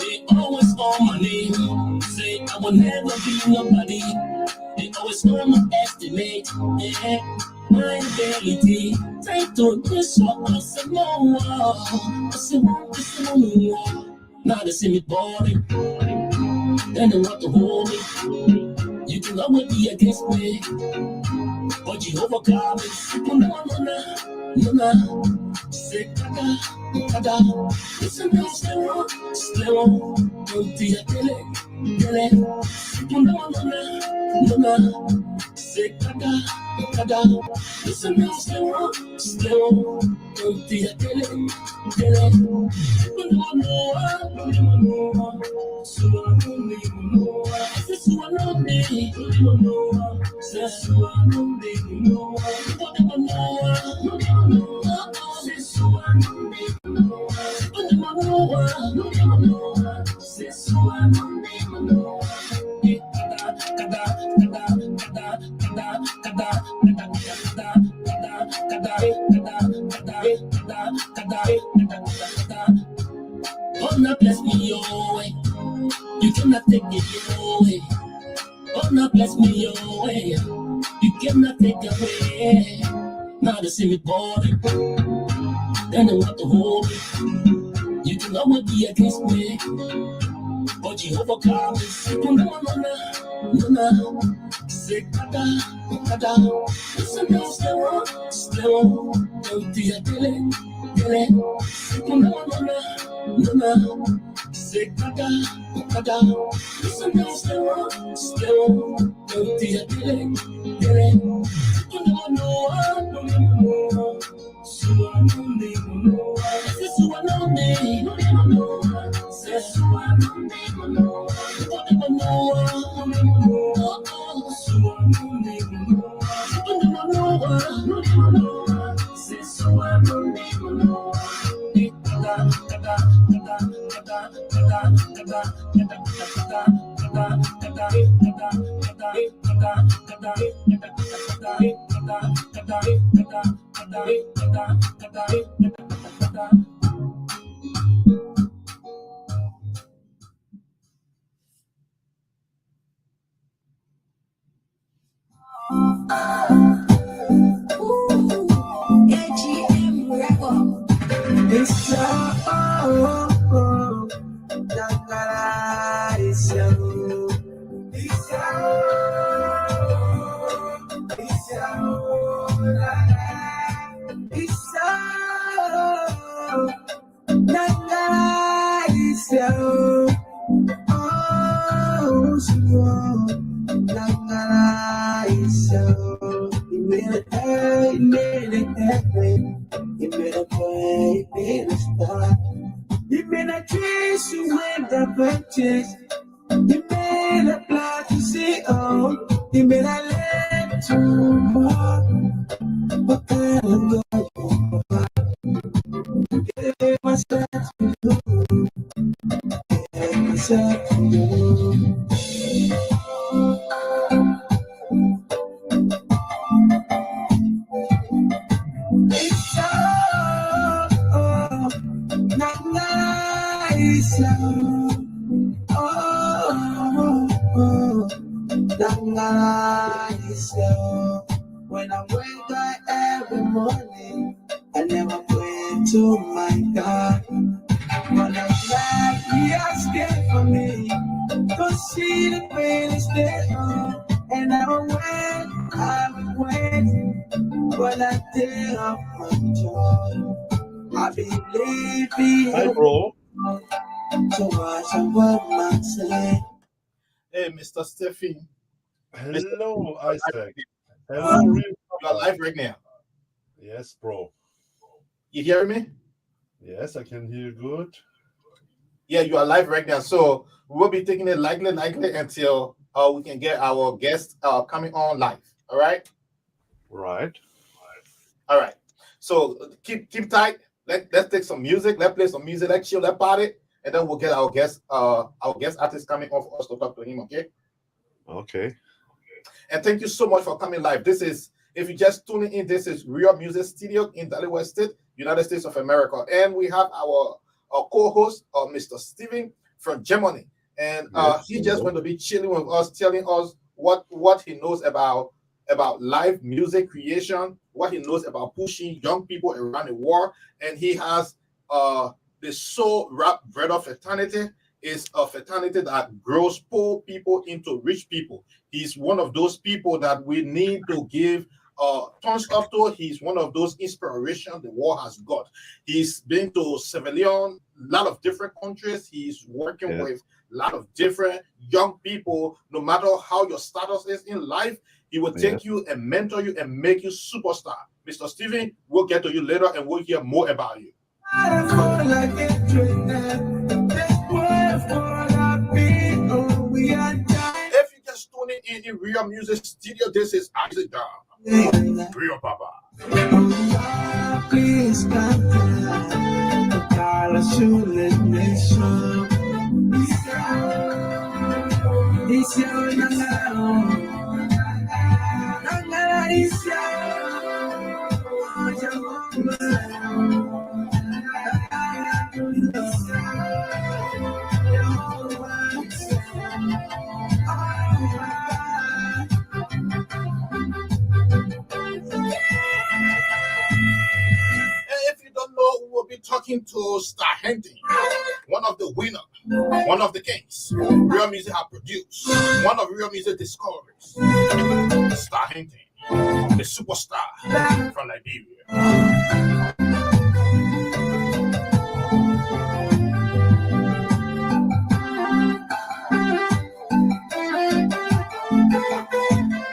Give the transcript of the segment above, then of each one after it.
They always call my name, say I will never be nobody. They always underestimate my ability. Try to show us some more. Now they see me boring, then they want to hold me. You can always be against me, but you overcome it. No, say kada. Listen now, slow. Don't be a killer. No, say kada. Listen now, slow. Don't be a killer. No, so I don't even know. This is what I don't even know. Says so I don't even know. Oh, now bless me your way. You cannot take it away. Oh, now bless me your way. You cannot take it away. Now they see me boring, then they want to hold me. You can always be against me, but you overcome it. No, say kada. Listen now, slow. Don't be a killing. No, say kada. Listen now, slow. Don't be a killing. No. So I don't even know. This is what I don't even know. Says so I don't even know. Don't even know. So I don't even know. Don't even know. Says so I don't even know. AGM record. It's you made a choice, you went the purchase. You made a plan to see, you made a let to walk. What kind of God gave myself to you? Gave myself to you. It's so not nice. When I wake up every morning, I never pray to my God. But I'm glad He has cared for me. To see the pain is there, and I'm waiting for that day of my joy. I believe He Hi, bro. to watch what man say. Hey, Mr. Stephen. Hello, Isaac. You Hello, real. are live right now. Yes, bro. You hear me? Yes, I can hear you good. Yeah, you are live right now. So we'll be taking it lightly until we can get our guests coming on live. All right. Right. All right. So keep tight. Let's take some music. Let's play some music. Let's chill. Let's party, and then we'll get our guest artist coming on for us to talk to him. Okay. Okay. And thank you so much for coming live. This is, if you just tuning in, this is Real Music Studio in Delaware State, United States of America, and we have our co-host, Mr. Steven from Germany, and he's just going to be chilling with us, telling us what he knows about live music creation, what he knows about pushing young people around the world, and he has the soul rap bread of fraternity. Is a fraternity that grows poor people into rich people. He's one of those people that we need to give thumbs up to. He's one of those inspirations the world has got. He's been to Civilian, a lot of different countries. He's working with a lot of different young people. No matter how your status is in life, he will take you and mentor you and make you superstar. Mr. Steven, we'll get to you later and we'll hear more about you. If you just tuning in Real Music Studio, this is Isaac Dom, Real Papa. We will be talking to Star Hunting, one of the winners, one of the kings Real Music have produced, one of Real Music discoveries. Star Hunting, the superstar from Liberia.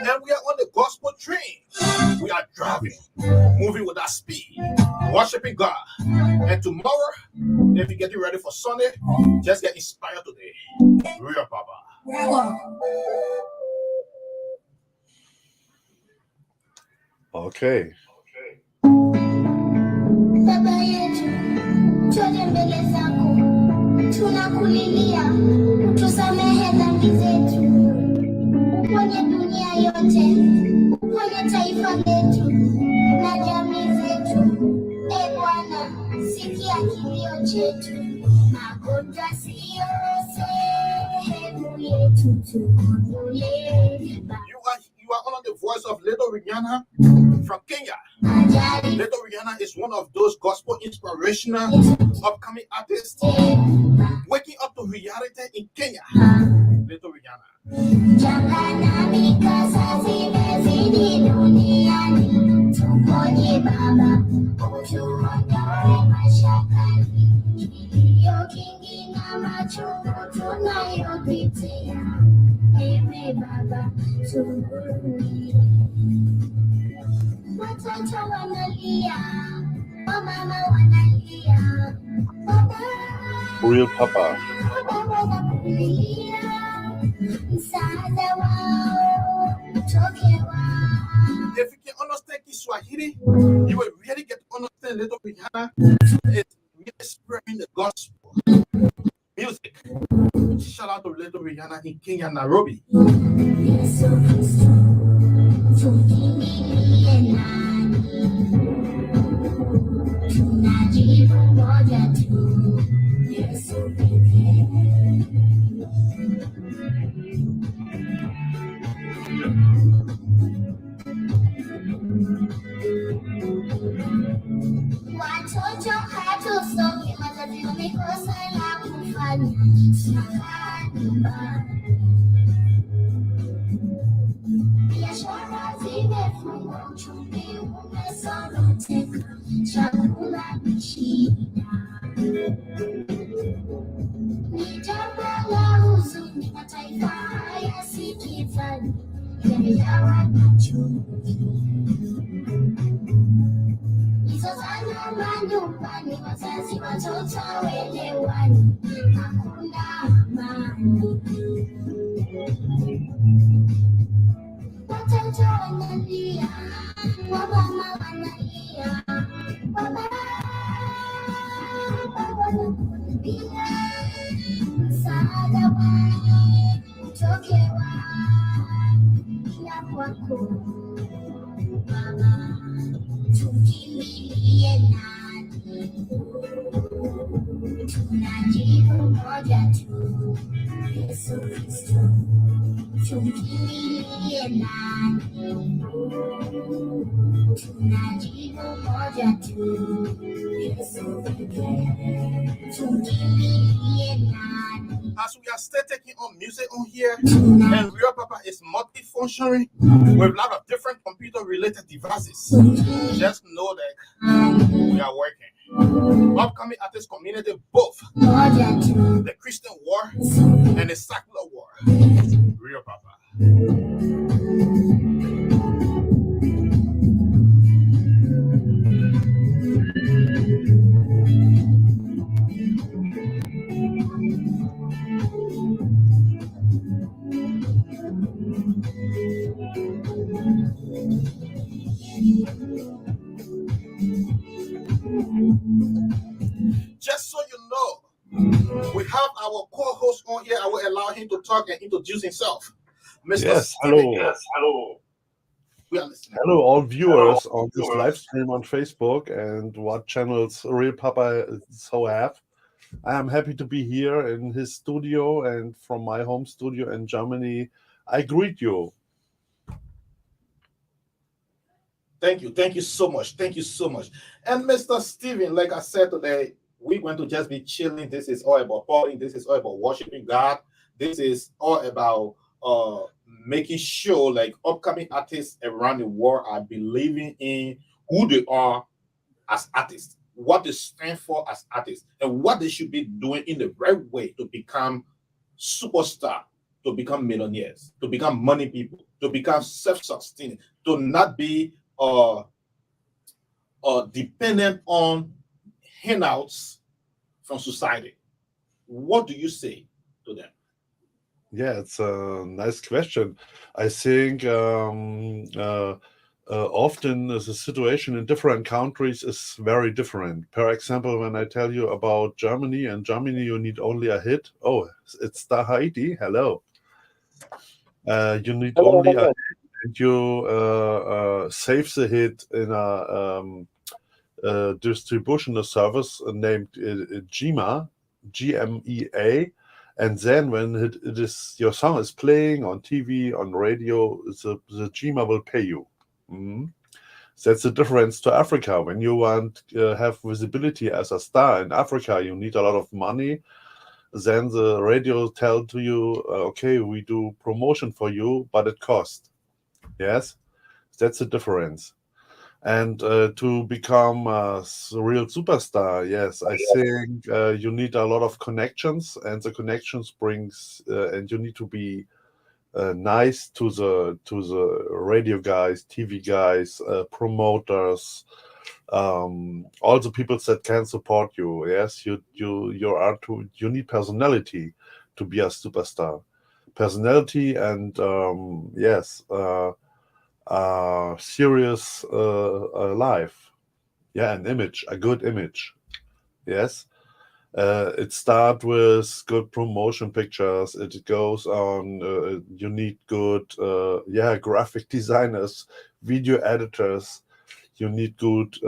And we are on the gospel train. We are driving, moving with that speed, worshiping God. And tomorrow, if you're getting ready for Sunday, just get inspired today. Real Papa. Okay. Baba yetu, tuje mbele zako, tunakulilia, utusamehe dhambi zetu, uponye dunia yote, uponye taifa letu na jamii zetu. E Bwana, sikia kilio chetu, magonjwa siyo sehemu yetu, tuondolee. You are under the voice of Little Rihanna from Kenya. Little Rihanna is one of those gospel inspirational upcoming artists waking up to reality in Kenya. Little Rihanna. Watoto wanalia, wamama wanalia, Real Papa. Msaada wao utoke wao. If you can understand Kiswahili, you will really get to understand Little Rihanna. It's really spreading the gospel music. Shout out to Little Rihanna in Kenya, Nairobi. Yesu Kristo, tukimbilie nani? Tunajibu moja tu, Yesu pekee. Watoto hatusomi, wazazi wamekosa la kufanya, tunakaa nyumbani. Biashara zimefungwa, uchumi umesonoteka, chakula ni shida. Ni jambo la huzuni, mataifa haya sikizani, yamejawa na chuki. Mizozano ni wazazi watoto welewani, hakuna amani. Watoto wanalia, wamama wanalia, wababa wanakuambia msaada wao utoke wapi na kwako Baba, tukimbilie nani? Tuna jibu moja tu, Yesu Kristo. Tukimbilie nani? Tuna jibu moja tu, Yesu pekee. Tukimbilie nani? As we are still taking on music on here, and Real Papa is multifunctioning with a lot of different computer-related devices, just know that we are working. Upcoming artist community, both the Christian war and the secular war. Real Papa. Just so you know, we have our co-host on here. I will allow him to talk and introduce himself. Mr. Yes, Steven. hello. Yes, hello. We are listening. Hello, all viewers on this live stream on Facebook and what channels Real Papa so have. I am happy to be here in his studio and from my home studio in Germany. I greet you. Thank you. Thank you so much. Thank you so much. And Mr. Steven, like I said today, we're going to just be chilling. This is all about partying. This is all about worshiping God. This is all about making sure like upcoming artists around the world are believing in who they are as artists, what they stand for as artists, and what they should be doing in the right way to become superstar, to become millionaires, to become money people, to become self-sustaining, to not be dependent on handouts from society. What do you say to them? Yeah, it's a nice question. I think often the situation in different countries is very different. For example, when I tell you about Germany, in Germany you need only a hit. Oh, it's the Haiti. Hello. You need only a hit, and you save the hit in a distribution service named GMA, GMEA. And then when it is your song is playing on TV, on radio, the GMA will pay you. That's the difference to Africa. When you want have visibility as a star in Africa, you need a lot of money. Then the radio tell to you, okay, we do promotion for you, but it costs. Yes, that's the difference. And to become a real superstar, yes, I think you need a lot of connections, and the connections brings, and you need to be nice to the radio guys, TV guys, promoters, all the people that can support you. Yes, you need personality to be a superstar. Personality and yes. Serious life, yeah, an image, a good image. Yes, it starts with good promotion pictures. It goes on. You need good, graphic designers, video editors. You need good.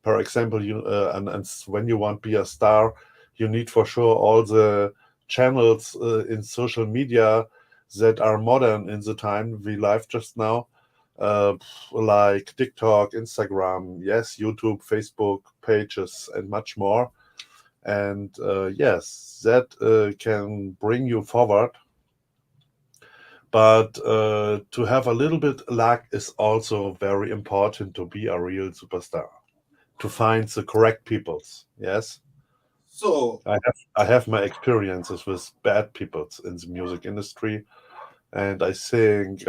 For example, and when you want to be a star, you need for sure all the channels in social media that are modern in the time we live just now, like TikTok, Instagram, yes, YouTube, Facebook pages, and much more. And yes, that can bring you forward. But to have a little bit luck is also very important to be a real superstar, to find the correct peoples. Yes. So I have my experiences with bad peoples in the music industry. And I think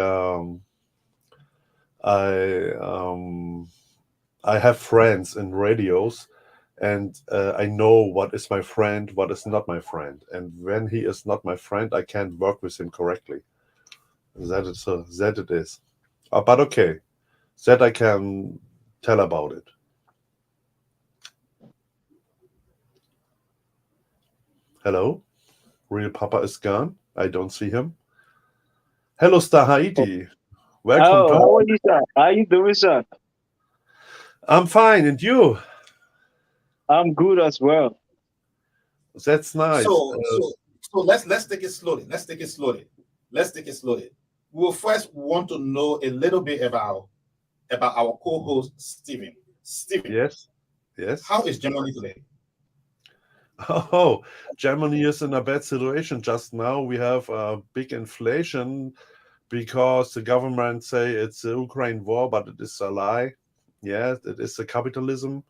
I have friends in radios, and I know what is my friend, what is not my friend, and when he is not my friend, I can't work with him correctly. That it is. But okay, that I can tell about it. Hello, real Papa is gone. I don't see him. Hello, Star Haiti. Welcome Oh, to. how are you, sir? How you doing, sir? I'm fine, and you? I'm good as well. That's nice. So let's take it slowly. Let's take it slowly. Let's take it slowly. We'll first want to know a little bit about our co-host Steven. Steven, Yes, yes. how is Germany today? Oh, Germany is in a bad situation just now. We have a big inflation because the government say it's the Ukraine war, but it is a lie. Yes, it is the capitalism.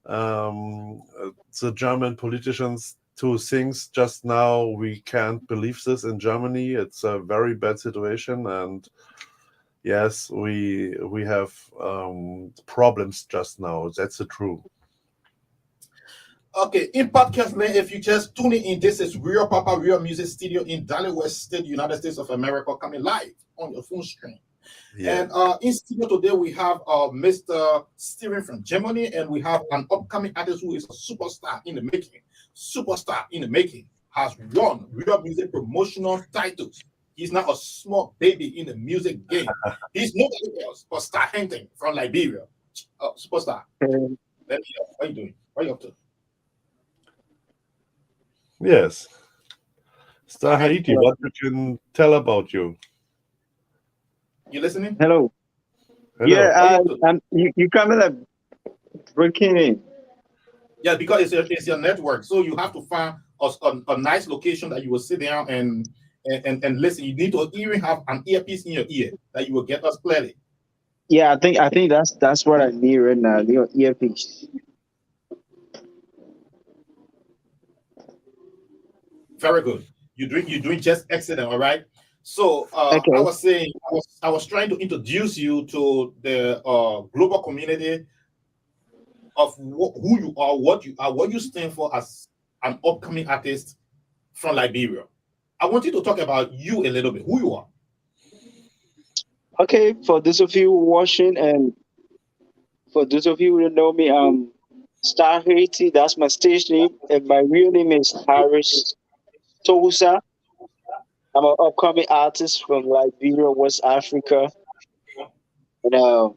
The German politicians two things just now. We can't believe this in Germany. It's a very bad situation, and yes, we have problems just now. That's the truth. Okay, in podcast land, if you just tuning in, this is Real Papa Real Music Studio in Dallas West State, United States of America, coming live on your phone screen. Yeah. And in studio today, we have Mr. Steven from Germany, and we have an upcoming artist who is a superstar in the making. Superstar in the making, has won real music promotional titles. He's not a small baby in the music game. He's nobody else but Star Hunting from Liberia. Superstar. Um, Let me know. What are you doing? What are you up to? Yes. Star Star Hunting. Haiti, what you can tell about you? You listening? Hello. Hello. Yeah, you coming like breaking in. Yeah, because it's your network, so you have to find a nice location that you will sit down and listen. You need to even have an earpiece in your ear that you will get us clearly. Yeah, I think that's what I need right now. Your earpiece. Very good. You're doing just excellent. All right. So I Okay. was saying I was trying to introduce you to the global community of who you are, what you stand for as an upcoming artist from Liberia. I want you to talk about you a little bit, who you are. Okay. For those of you watching and for those of you who don't know me, Star Haiti. That's my stage name, and my real name is Harris Tosa. I'm an upcoming artist from Liberia, West Africa. And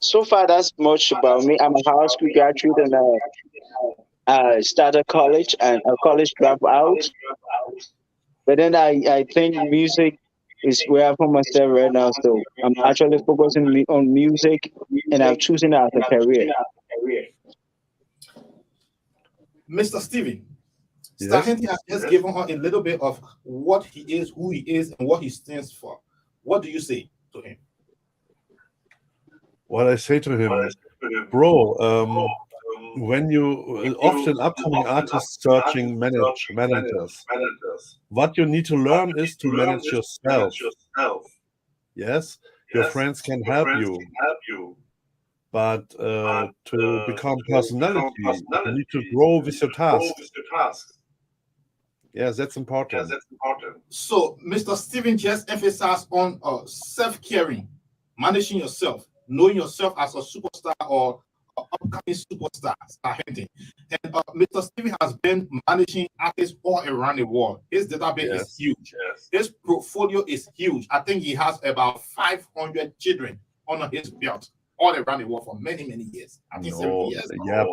so far, that's much about me. I'm a high school graduate, and I started college and a college dropout. But then I think music is where I put myself right now. So I'm actually focusing on music, and I'm choosing it as a career. Mr. Steven, Star Yes. Hunting has just given her a little bit of what he is, who he is, and what he stands for. What do you say to him? What I say to him, bro, when you often upcoming artists searching managers, what you need to learn is to manage yourself. Yes, your friends can help you, but to become personality, you need to grow with your task. Yes, that's important. So, Mr. Steven just emphasized on self-caring, managing yourself, knowing yourself as a superstar or upcoming superstar, Star Hunting. And Mr. Steven has been managing artists all around the world. His database is Yes. huge. His portfolio is huge. I think he has about 500 children under his belt all around the world for many, many years. I think 70 No, years. yeah,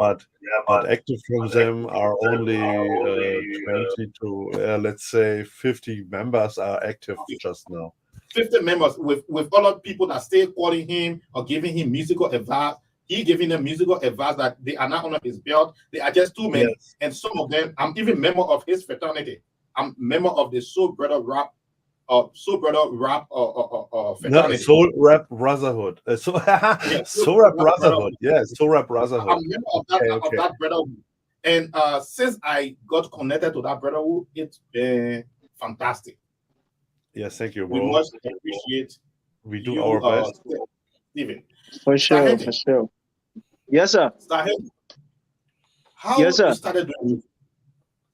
but active from them are only 20 to let's say 50 members are active just now. 50 members with other people that stay calling him or giving him musical advice. He giving them musical advice that they are not under his belt. They are just too many. Yes. And some of them, I'm even member of his fraternity. I'm member of the Soul Brother Rap No, fraternity. Soul Rap Brotherhood. Yeah, Soul Rap Brotherhood. Yes, Soul Rap I'm Brotherhood. member Okay, of okay. that brotherhood. And since I got connected to that brotherhood, it's been fantastic. Yes, thank you, We bro. must appreciate We do you our best. Steven. For Star sure, for Hunting. sure. Yes, sir. Star Hunting. Yes, How you sir. started doing music?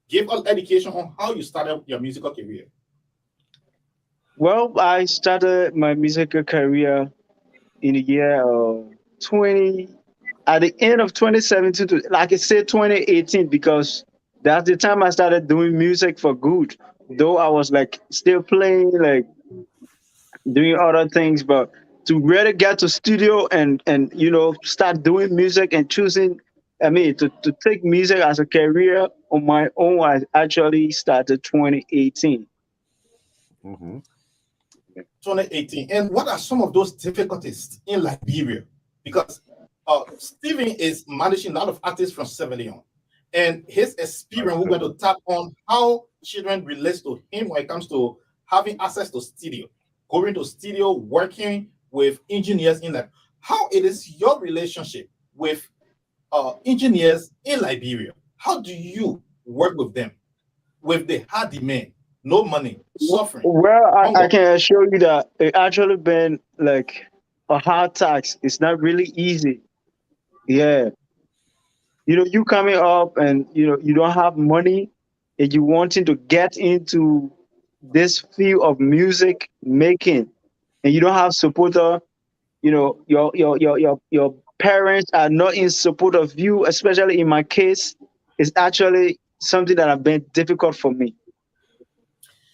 Give us education on how you started your musical career. Well, I started my musical career in the year 20, at the end of 2017, like I said, 2018, because that's the time I started doing music for good. Though I was like still playing, like doing other things, but to really get to studio and start doing music and choosing, I mean, to take music as a career on my own, I actually started 2018. Hmm. 2018. And what are some of those difficulties in Liberia? Because Stephen is managing a lot of artists from Sierra Leone. And his experience, we're going to tap on how children relate to him when it comes to having access to studio, going to studio, working with engineers in that. How it is your relationship with engineers in Liberia? How do you work with them with the hard demand, no money, suffering, Well, I hunger? can assure you that it actually been like a hard task. It's not really easy. Yeah. You coming up and you don't have money and you wanting to get into this field of music making and you don't have supporter, your parents are not in support of you, especially in my case, it's actually something that have been difficult for me.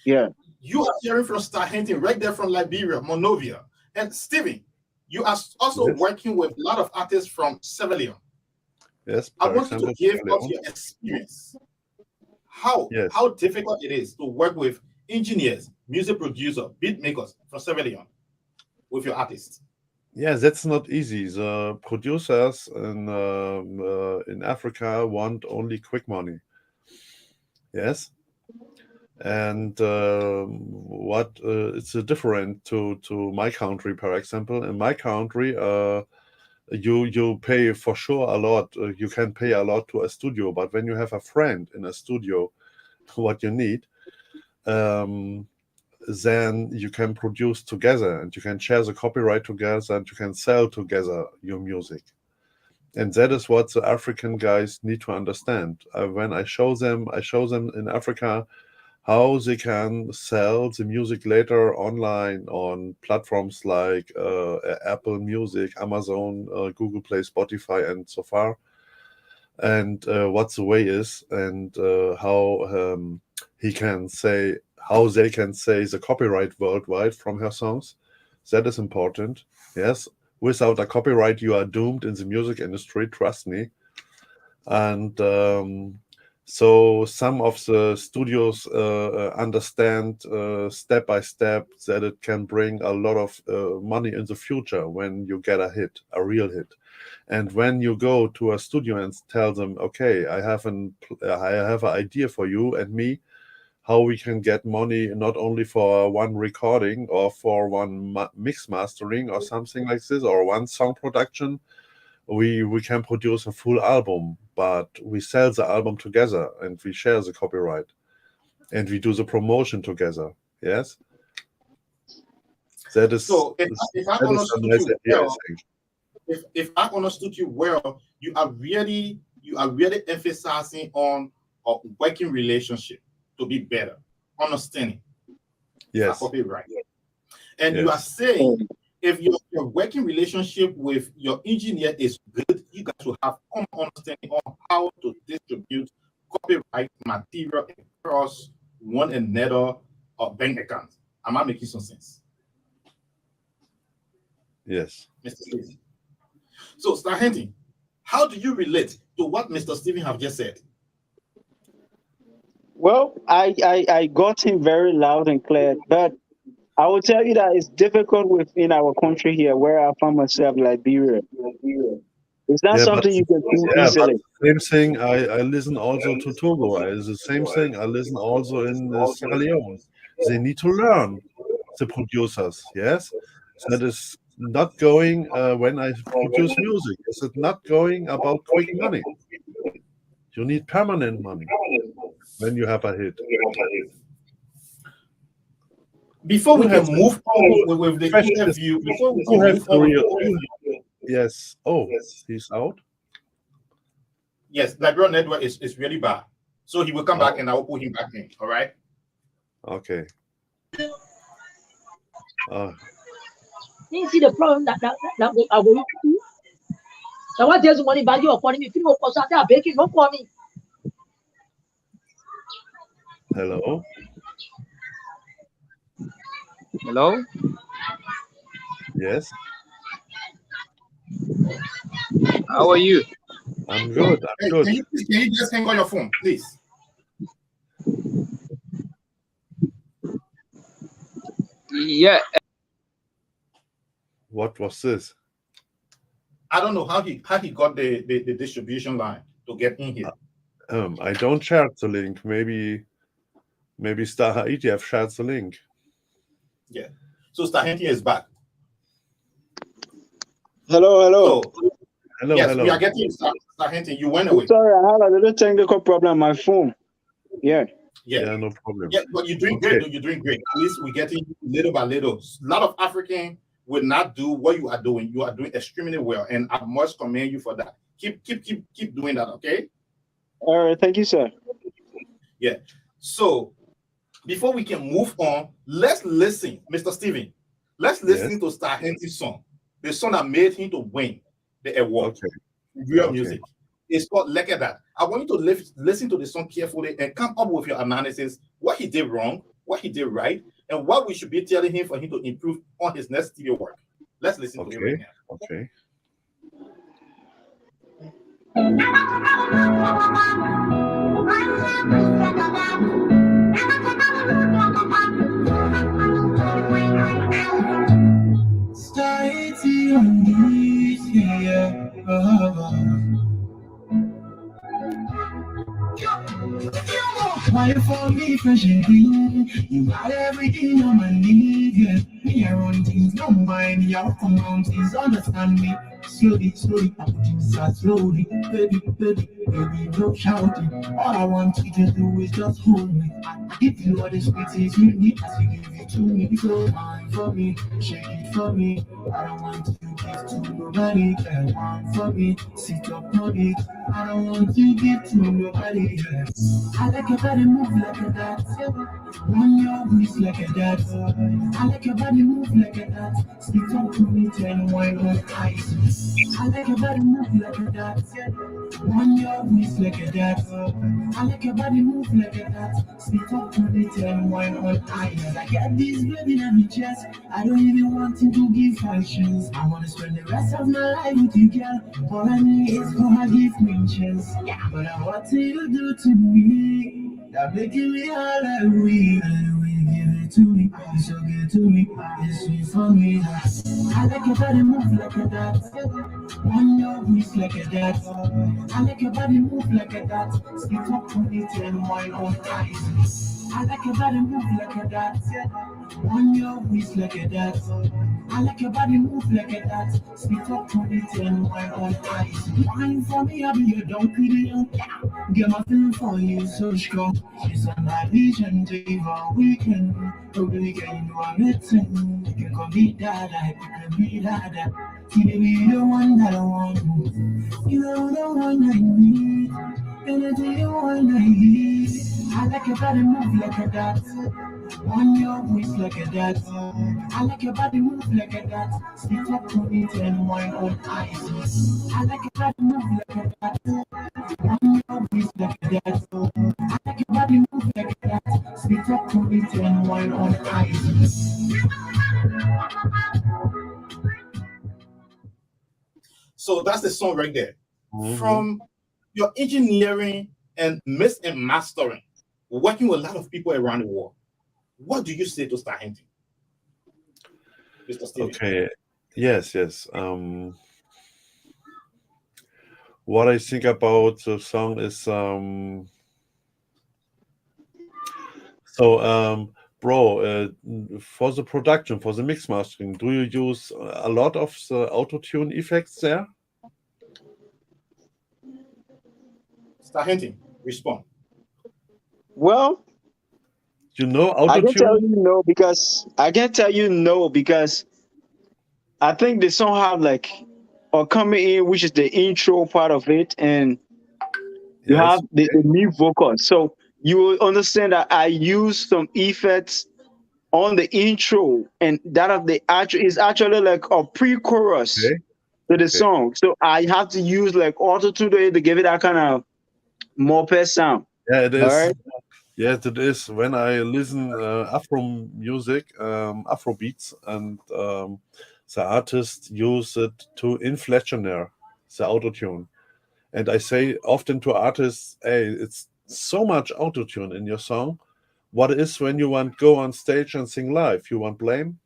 Yeah. You are hearing from Star Hunting right there from Liberia, Monrovia. And Stephen, you are also Yes, working with a lot of artists from Sierra Leone. yes. I Per want you to example, give Sierra us Leone. your experience. How Yes. how difficult it is to work with engineers, music producers, beat makers from Sierra Leone with your artists. Yeah, that's not easy. The producers in Africa want only quick money. Yes, and what it's different to my country. For example, in my country, you pay for sure a lot. You can pay a lot to a studio, but when you have a friend in a studio, what you need, um, then you can produce together and you can share the copyright together and you can sell together your music. And that is what the African guys need to understand. When I show them in Africa how they can sell the music later online on platforms like Apple Music, Amazon, Google Play, Spotify, and so far. And what the way is, and how he can say how they can say the copyright worldwide from her songs. That is important. Yes, without a copyright, you are doomed in the music industry. Trust me. And so some of the studios understand step by step that it can bring a lot of money in the future when you get a hit, a real hit. And when you go to a studio and tell them, okay, I have an idea for you and me, how we can get money not only for one recording or for one mix mastering or something like this, or one song production, we can produce a full album, but we sell the album together and we share the copyright and we do the promotion together. Yes, that is So if I that is a understood nice you idea, I well, think. if I understood you well, you are really emphasizing on a working relationship to be better, understanding, if I Yes, copy it right. And you are yes, saying if your working relationship with your engineer is good, you guys will have common understanding on how to distribute copyright material across one another bank account. Am I making some sense, yes. Mr. Stephen? So, Star Hunting, how do you relate to what Mr. Stephen have just said? Well, I got him very loud and clear, but I will tell you that it's difficult within our country here, where I find myself, Liberia. It's not Yeah, but something you can do yeah, but easily. same thing. I listen also to Togo. The same thing. I listen also in Sierra Leone. They need to learn the producers. Yes, that is not going when I produce music. Is it not going about quick money? You need permanent money when you have a hit. before we You can have move on with the question is, interview, before we you can have move the on with real. the interview, Yes. Oh, he's out. yes, Liberian network is really bad. So he will come back Oh, and I will put him back in. All right. okay. You see the problem that I will do. So what there's money value of money, if you know, because I are baking, no money. Hello. Hello? Yes, How are you? I'm good. I'm Hey, good. can you just hang on your phone, please? Yeah, What was this? I don't know how he got the distribution line to get in here. I don't share the link. Maybe Star Haiti have shared the link. Yeah. So Stahenti is back. Hello, hello. So Hello, yes, hello. we are getting Stahenti. You went I'm away. sorry, I had a little technical problem on my phone. Yeah. Yeah. Yeah, no problem. Yeah, but you're doing Okay. great. Though. You're doing great. At least we're getting little by little. A lot of African will not do what you are doing. You are doing extremely well, and I must commend you for that. Keep doing that. Okay. All right, thank you, sir. Yeah. So before we can move on, let's listen, Mr. Steven. Let's listen Yes. to Stahenti's song, the song that made him to win the award. Okay. Real Okay. music. It's called Look at That. I want you to listen to the song carefully and come up with your analysis, what he did wrong, what he did right, and what we should be telling him for him to improve on his next studio work. Let's listen to it right now. Okay. Society on this, yeah. Why for me fresh and clean? You got everything on my need, yeah. Me I run things, don't mind me. I'll come mountains, understand me. Slowly, I put things out slowly. Baby, no shouting. All I want you to do is just hold me. I give you all the sweet things you need as you give it to me. So mine for me, shake it for me. I don't want to give to nobody. Get one for me, sit up on it. I don't want to give to nobody. Yeah. I like your body move like a that. When your waist like a that. I like your body move like a that. Speak up to me, ten wine on ice. I like your body move like a that. When your waist like a that. I like your body move like a that. Speak up to me, ten wine on ice. I got this baby in my chest. I don't even want him to give functions. I wanna spend the rest of my life with you, girl. All I need is for my gift mentions. But what do you do to me? That making me all that we give it to me. You so good to me. It's sweet for me. I like your body move like a that. On your waist like a that. I like your body move like a that. Speak up to me, ten wine on ice. I like your body move like a that. On your waist like a that. I like your body move like a that. Speak up to me, ten wine on ice. Wine for me, I'll be your donkey. Get my feeling for you so strong. It's on my vision, Dave, all weekend. Over the weekend, you know I'm hitting. You can call me Dada, you can be Dada. See, baby, you're the one that I want. You're the one I need. Anything you want, I need. I like your body move like a that. On your waist like a that. I like your body move like a that. Speak up to me, ten wine on ice. I like your body move like a that. On your waist like a that. I like your body move like a that. Speak up to me, ten wine on ice. So that's the song right there. Mhm. From your engineering and mix and mastering, working with a lot of people around the world, what do you say to Stahenti, Mr. Steven? Okay. Yes. What I think about the song is bro, for the production, for the mix mastering, do you use a lot of the auto-tune effects there? Stahenti, respond. Well, You know I can tell autotune? you no because I think the song have like or coming in, which is the intro part of it, and you Yes. have the new vocals. So you will understand that I use some effects on the intro, and that of the actual is actually like a pre-chorus Okay. to the Okay. song. So I have to use like auto tune to give it that kind of moped sound. Yeah, it All is. right. Yes, it is. When I listen Afro music, Afro beats, and the artist use it to inflationary the autotune. And I say often to artists, hey, it's so much autotune in your song. What is when you want go on stage and sing live? You want blame?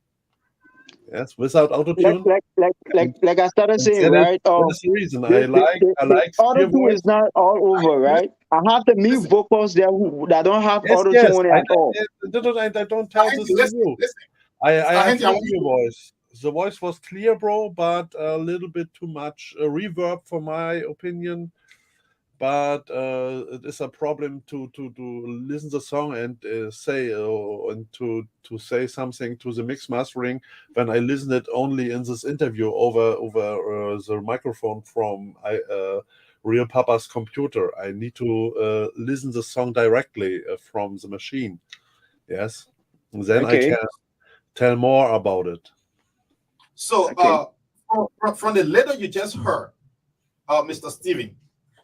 Yes, without Like autotune. like like like And like I started saying, that is right? that is the reason The the the, I the like auto your tune is voice. not all over, Listen, right? I have the new listen, vocals there that don't have Yes, auto yes. tune at all. I don't tell this Stahenti, to listen, you. listen. I have Stahenti, I heard want you your to voice. The voice was clear, bro, but a little bit too much reverb, for my opinion. But it is a problem to listen the song and say and to say something to the mix mastering when I listen it only in this interview over the microphone from real papa's computer. I need to listen the song directly from the machine. Yes, then I Okay. can tell more about it. So, Okay. from the letter you just heard, Mr. Steven,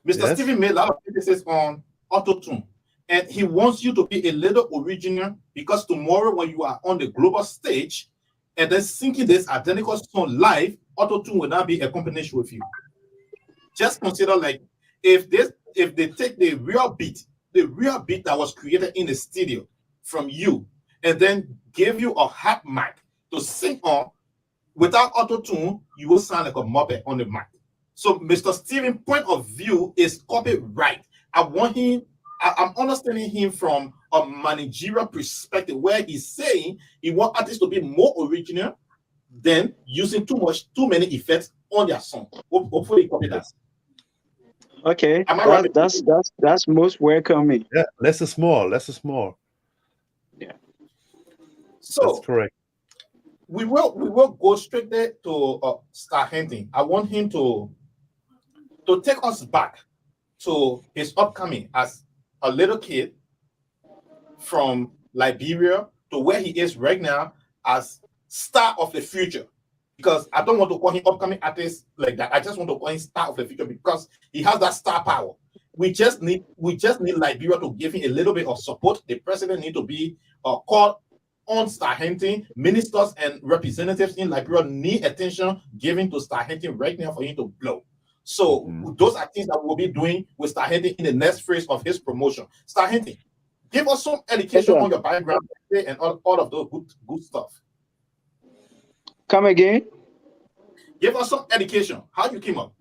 Mr. Yes. Steven made a lot of emphasis on autotune, and he wants you to be a little original because tomorrow, when you are on the global stage and then singing this identical song live, autotune will not be a combination with you. Just consider like if they take the real beat that was created in the studio from you, and then give you a hot mic to sing on without auto tune, you will sound like a muppet on the mic. So Mr. Steven' point of view is copyright. I want him. I'm understanding him from a managerial perspective, where he's saying he wants artists to be more original than using too many effects on their song. Hopefully, you copy that. Yes. Okay. Am I right? That's most welcoming. Yeah. Less is more. Less is more. Yeah. That's So correct. we will go straight there to start hunting. I want him to take us back to his upcoming as a little kid from Liberia to where he is right now as star of the future. Because I don't want to call him upcoming artist like that. I just want to call him star of the future because he has that star power. We just need Liberia to give him a little bit of support. The president need to be called on star hunting. Ministers and representatives in Liberia need attention given to star hunting right now for him to blow. So Mhm. those are things that we'll be doing with Star Hunting in the next phase of his promotion. Star Hunting, give us some education Okay. on your background and all of those good stuff. Come again. Give us some education. How you came up.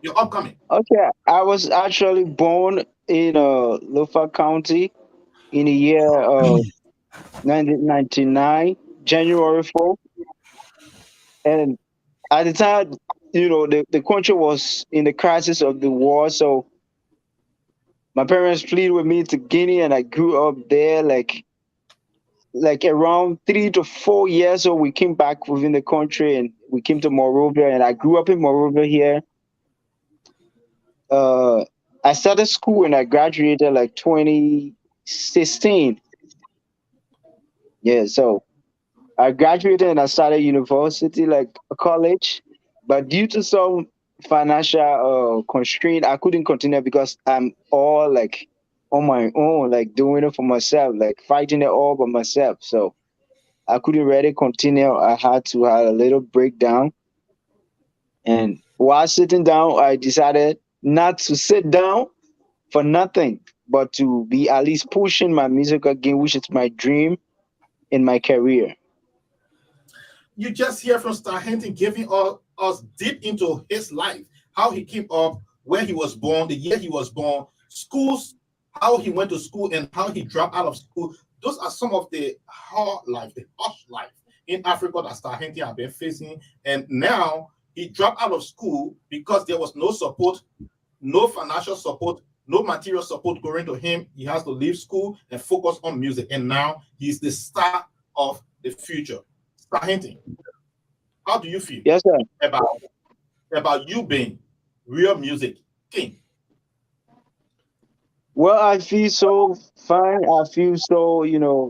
You're upcoming. Okay. I was actually born in Lofa County in the year 1999, January 4th. And at the time, the country was in the crisis of the war. So my parents fled with me to Guinea, and I grew up there. Like around 3 to 4 years old, we came back within the country, and we came to Morovia, and I grew up in Morovia here. Uh, I started school and I graduated like 2016. Yeah, so I graduated and I started university, like a college, but due to some financial constraint, I couldn't continue because I'm all like on my own, like doing it for myself, like fighting it all by myself. So I couldn't really continue. I had to have a little breakdown. And while sitting down, I decided not to sit down for nothing, but to be at least pushing my music again, which is my dream in my career. You just hear from Star Hunting giving us deep into his life, how he came up, where he was born, the year he was born, schools, how he went to school, and how he dropped out of school. Those are some of the hard life, the harsh life in Africa that Star Hunting have been facing. And now he dropped out of school because there was no support, no financial support, no material support going to him. He has to leave school and focus on music. And now he's the star of the future. Star Hinton, how do you feel Yes, sir. about you being real music king? Well, I feel so fine. I feel so,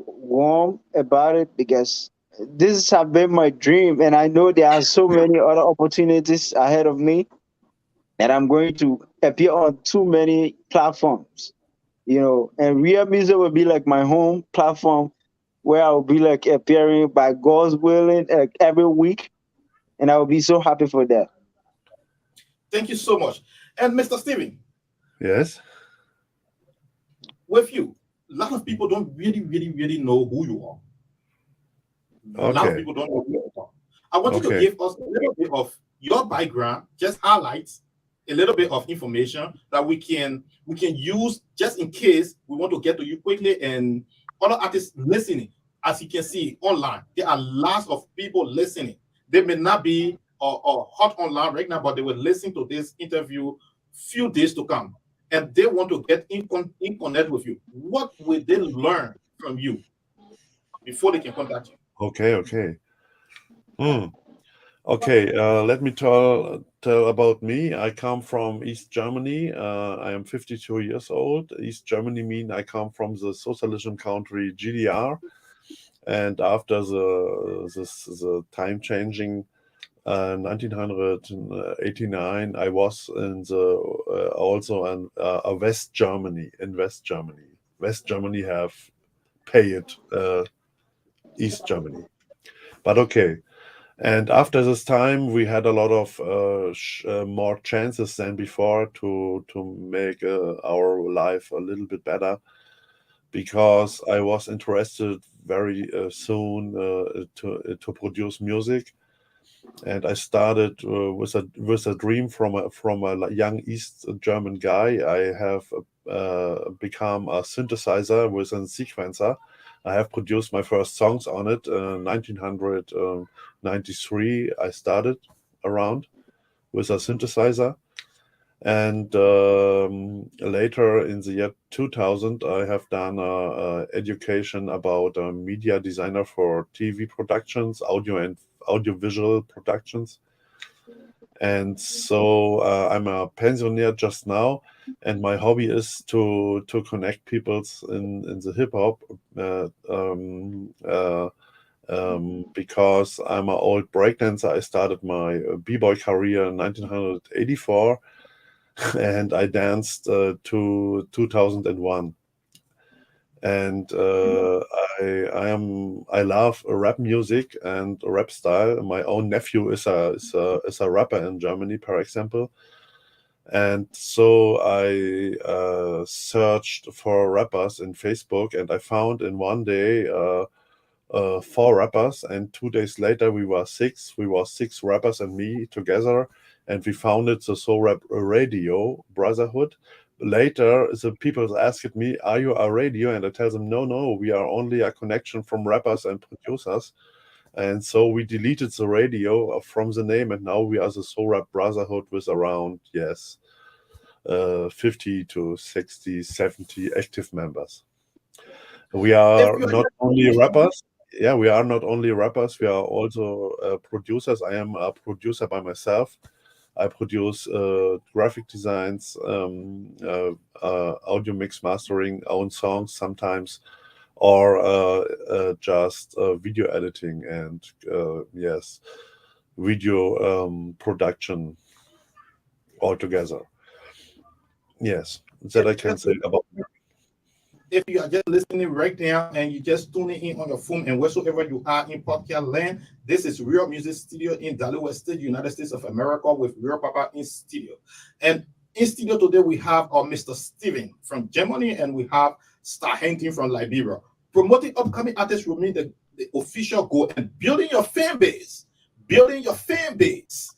warm about it because this has been my dream, and I know there are so many other opportunities ahead of me, and I'm going to appear on too many platforms. And Real Music will be like my home platform where I will be like appearing by God's willing like every week, and I will be so happy for that. Thank you so much. And Mr. Steven, Yes. with you, a lot of people don't really know who you are. A lot of Okay. people don't know who you are. I want you to Okay. give us a little bit of your background, just highlights a little bit of information that we can use just in case we want to get to you quickly, and other artists listening. As you can see online, there are lots of people listening. They may not be hot online right now, but they will listen to this interview few days to come, and they want to get in connect with you. What will they learn from you before they can contact you? Okay. Okay. Hmm. Okay, let me tell about me. I come from East Germany. I am 52 years old. East Germany mean I come from the socialism country GDR, and after the time changing 1989, I was in the also in West Germany. In West Germany have paid East Germany, but okay. And after this time, we had a lot of more chances than before to make our life a little bit better, because I was interested very soon to produce music, and I started with a dream from a young East German guy. I have become a synthesizer with a sequencer. I have produced my first songs on it. 1993, I started around with a synthesizer. And later in the year 2000, I have done education about a media designer for TV productions, audio and audiovisual productions. And so I'm a pensioner just now, and my hobby is to connect peoples in the hip hop, because I'm an old breakdancer. I started my b-boy career in 1984, and I danced to 2001. And I love rap music and rap style. My own nephew is a rapper in Germany, for example. And so I searched for rappers in Facebook, and I found in one day 4 rappers, and 2 days later we were 6. We were 6 rappers and me together, and we founded the Soul Rap Radio Brotherhood. Later, the people asked me, "Are you a radio?" And I tell them, "No, we are only a connection from rappers and producers." And so we deleted the radio from the name, and now we are the Soul Rap Brotherhood with around 50 to 60, 70 active members. We are not only rappers. Yeah, we are not only rappers. We are also producers. I am a producer by myself. I produce graphic designs, audio mix mastering, own songs sometimes, or just video editing and video production altogether. Yes, that I can say about. If you are just listening right now and you just tuning in on your phone and wheresoever you are in podcast land, this is Real Music Studio in Delaware State, United States of America, with Real Papa in studio. And in studio today we have Mr. Steven from Germany, and we have Star Hinton from Liberia. Promoting upcoming artists will mean the official goal, and building your fan base, building your fan base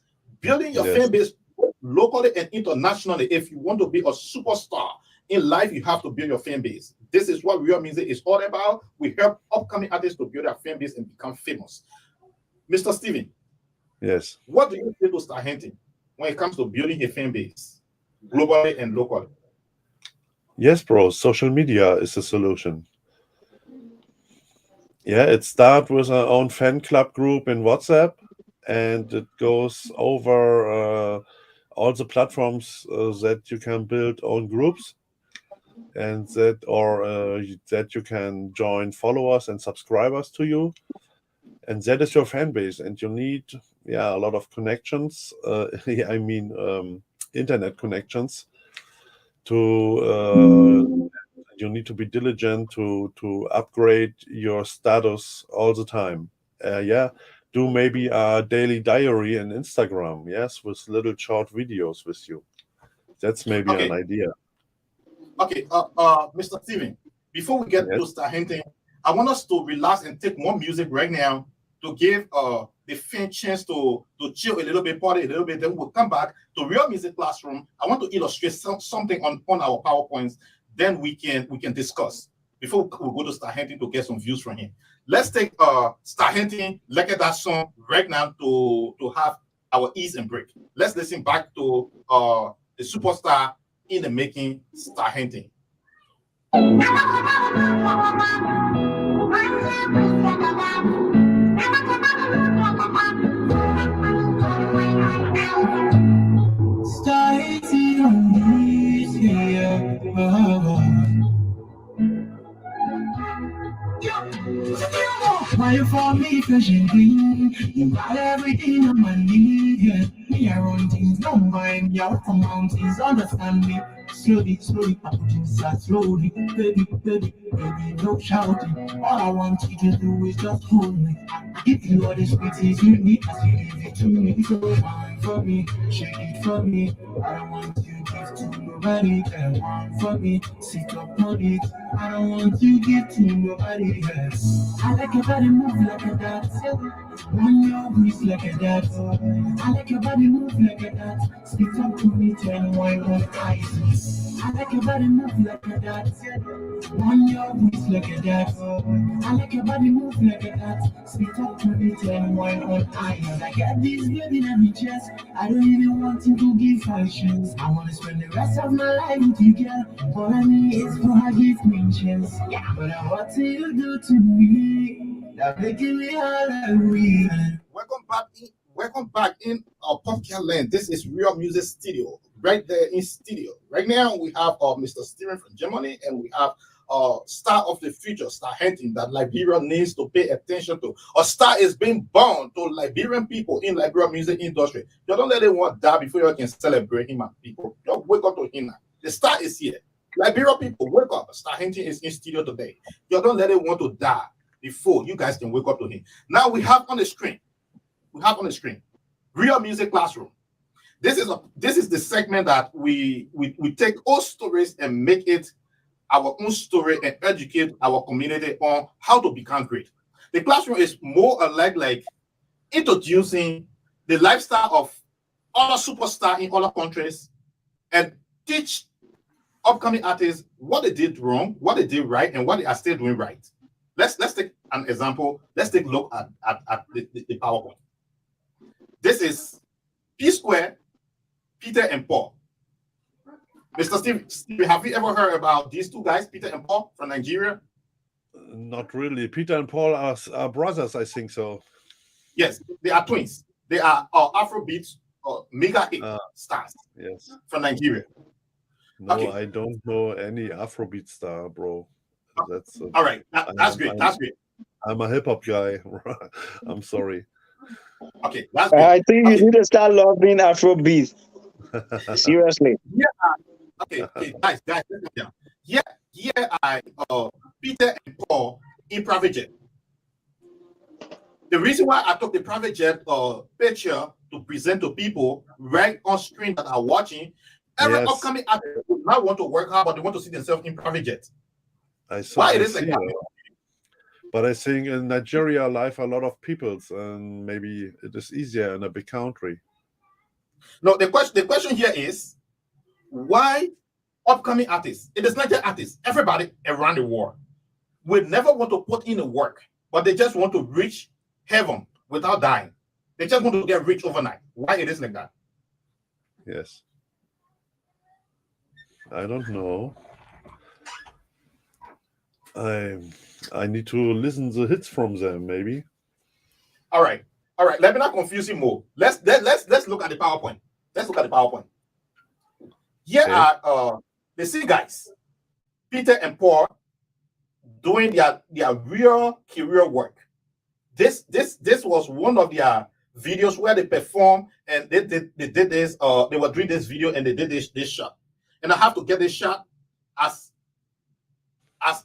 locally and internationally. If you want to be a superstar in life, you have to build your fan base. This is what real music is all about. We help upcoming artists to build their fan base and become famous. Mr. Steven, Yes. what do you say to Star Hinton when it comes to building a fan base globally and locally? Yes, bro. Social media is the solution. Yeah, it starts with our own fan club group in WhatsApp, and it goes over all the platforms that you can build own groups, and that you can join followers and subscribers to you, and that is your fan base. And you need, yeah, a lot of connections. Yeah, I mean, internet connections to. You need to be diligent to upgrade your status all the time. Yeah, do maybe a daily diary in Instagram. Yes, with little short videos with you. That's maybe an Okay, idea. okay. Mr. Steven, before we get Yes. to start hinting, I want us to relax and take more music right now to give the fan chance to chill a little bit, party a little bit. Then we'll come back to Real Music Classroom. I want to illustrate something on our PowerPoints. Then we can discuss before we go to start hinting to get some views from him. Let's take start hinting. Look at that song right now to have our ease and break. Let's listen back to the superstar in the making, start hinting. Starting on this year. Why you for me fresh and clean? You got everything I'm gonna need. Yeah. Me I run things, don't mind. You out from mountains, understand me. Slowly, slowly, I put inside slowly. Baby, baby, baby, no shouting. All I want you to do is just hold me. I give you all the sweeties you need as you give it to me. So wine for me, shake it for me. I don't want you to give to nobody. Wine for me, sit up on it. I don't want to give to nobody else. I like your body move like a that. When your waist like a that. I like your body move like a that. Speak up to me, turn wine on ice. I like your body move like a that. When your waist like a that. I like your body move like a that. Speak up to me, turn wine on ice. I got this baby in my chest. I don't even want you to give fashions. I want to spend the rest of my life with you, girl. All I need is for a gift me chance. Yeah, but what do you do to me? That making me hallelujah. Welcome back in our podcast land. This is Real Music Studio, right there in studio. Right now we have Mr. Steven from Germany, and we have star of the future, Star Hunting, that Liberia needs to pay attention to. A star is being born to Liberian people in Liberian music industry. You don't let anyone die before you can celebrate him and people. Don't wake up to him now. The star is here. Liberian people, wake up. Star Hunting is in studio today. You don't let anyone to die before you guys can wake up to him. Now we have on the screen. Real Music Classroom. This is the segment that we take all stories and make it our own story and educate our community on how to become great. The classroom is more like introducing the lifestyle of other superstars in other countries and teach upcoming artists what they did wrong, what they did right, and what they are still doing right. Let's take an example. Let's take a look at the PowerPoint. This is P Square, Peter and Paul. Mr. Steve, have you ever heard about these two guys, Peter and Paul from Nigeria? Not really. Peter and Paul are brothers, I think so. Yes, they are twins. They are Afrobeat mega hit stars. Yes. From Nigeria. No, Okay. I don't know any Afrobeat star, bro. That's all right. That's great. That's great. I'm a hip hop guy. I'm sorry. Okay, that's great. I think okay. you need to start loving Afrobeat. Seriously. Yeah. Okay, guys. Yeah, I Peter and Paul in private jet. The reason why I took the private jet picture to present to people right on screen that are watching, every upcoming artist would not want to work hard, but they want to see themselves in private jet. I saw. Why it is like that? But I think in Nigeria, live a lot of peoples, and maybe it is easier in a big country. No, the question here is why upcoming artists, it is not just artists, everybody around the world would never want to put in the work, but they just want to reach heaven without dying. They just want to get rich overnight. Why it is like that? Yes. I don't know. I need to listen the hits from them, maybe. All right. All right. Let me not confuse you more. Let's look at the PowerPoint. Let's look at the PowerPoint. Here Okay. are the three guys, Peter and Paul, doing their real career work. This was one of their videos where they performed and they did this. They were doing this video and they did this shot. And I have to get this shot as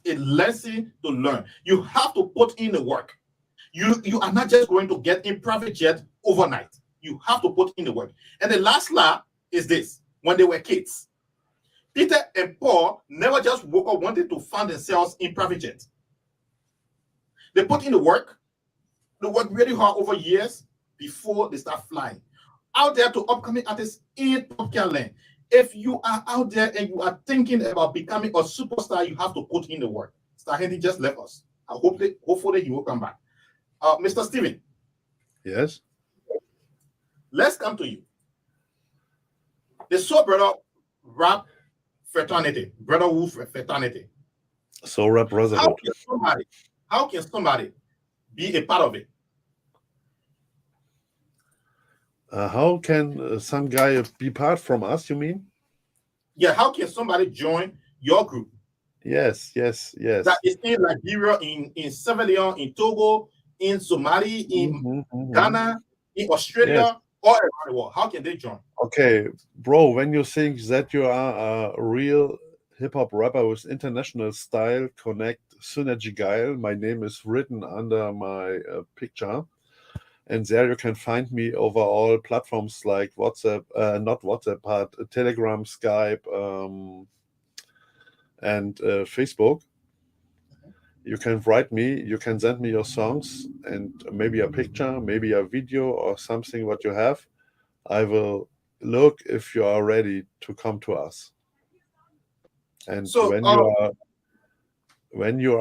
a lesson to learn. You have to put in the work. You are not just going to get in private jet overnight. You have to put in the work. And the last law is this: when they were kids, Peter and Paul never just woke up wanting to find themselves in private jet. They put in the work. They work really hard over years before they start flying. Out there to upcoming artists in Popcan land. If you are out there and you are thinking about becoming a superstar, you have to put in the work. Star Handy just left us. Hopefully he will come back. Mr. Steven. Yes. Let's come to you. The Soul Brother rap fraternity, brotherhood fraternity. So rap brotherhood. How can somebody be a part of it? How can some guy be part from us, you mean? Yeah, how can somebody join your group? Yes. That is in Liberia, in Sierra Leone, in Togo, in Somalia, in Ghana, in Australia, or around the world. How can they join? Okay, bro, when you think that you are a real hip-hop rapper with international style, connect Synergy Guile. My name is written under my picture. And there you can find me over all platforms like WhatsApp, not WhatsApp, but Telegram, Skype, and Facebook. You can write me, you can send me your songs and maybe a picture, maybe a video or something what you have. I will look if you are ready to come to us. And So, when you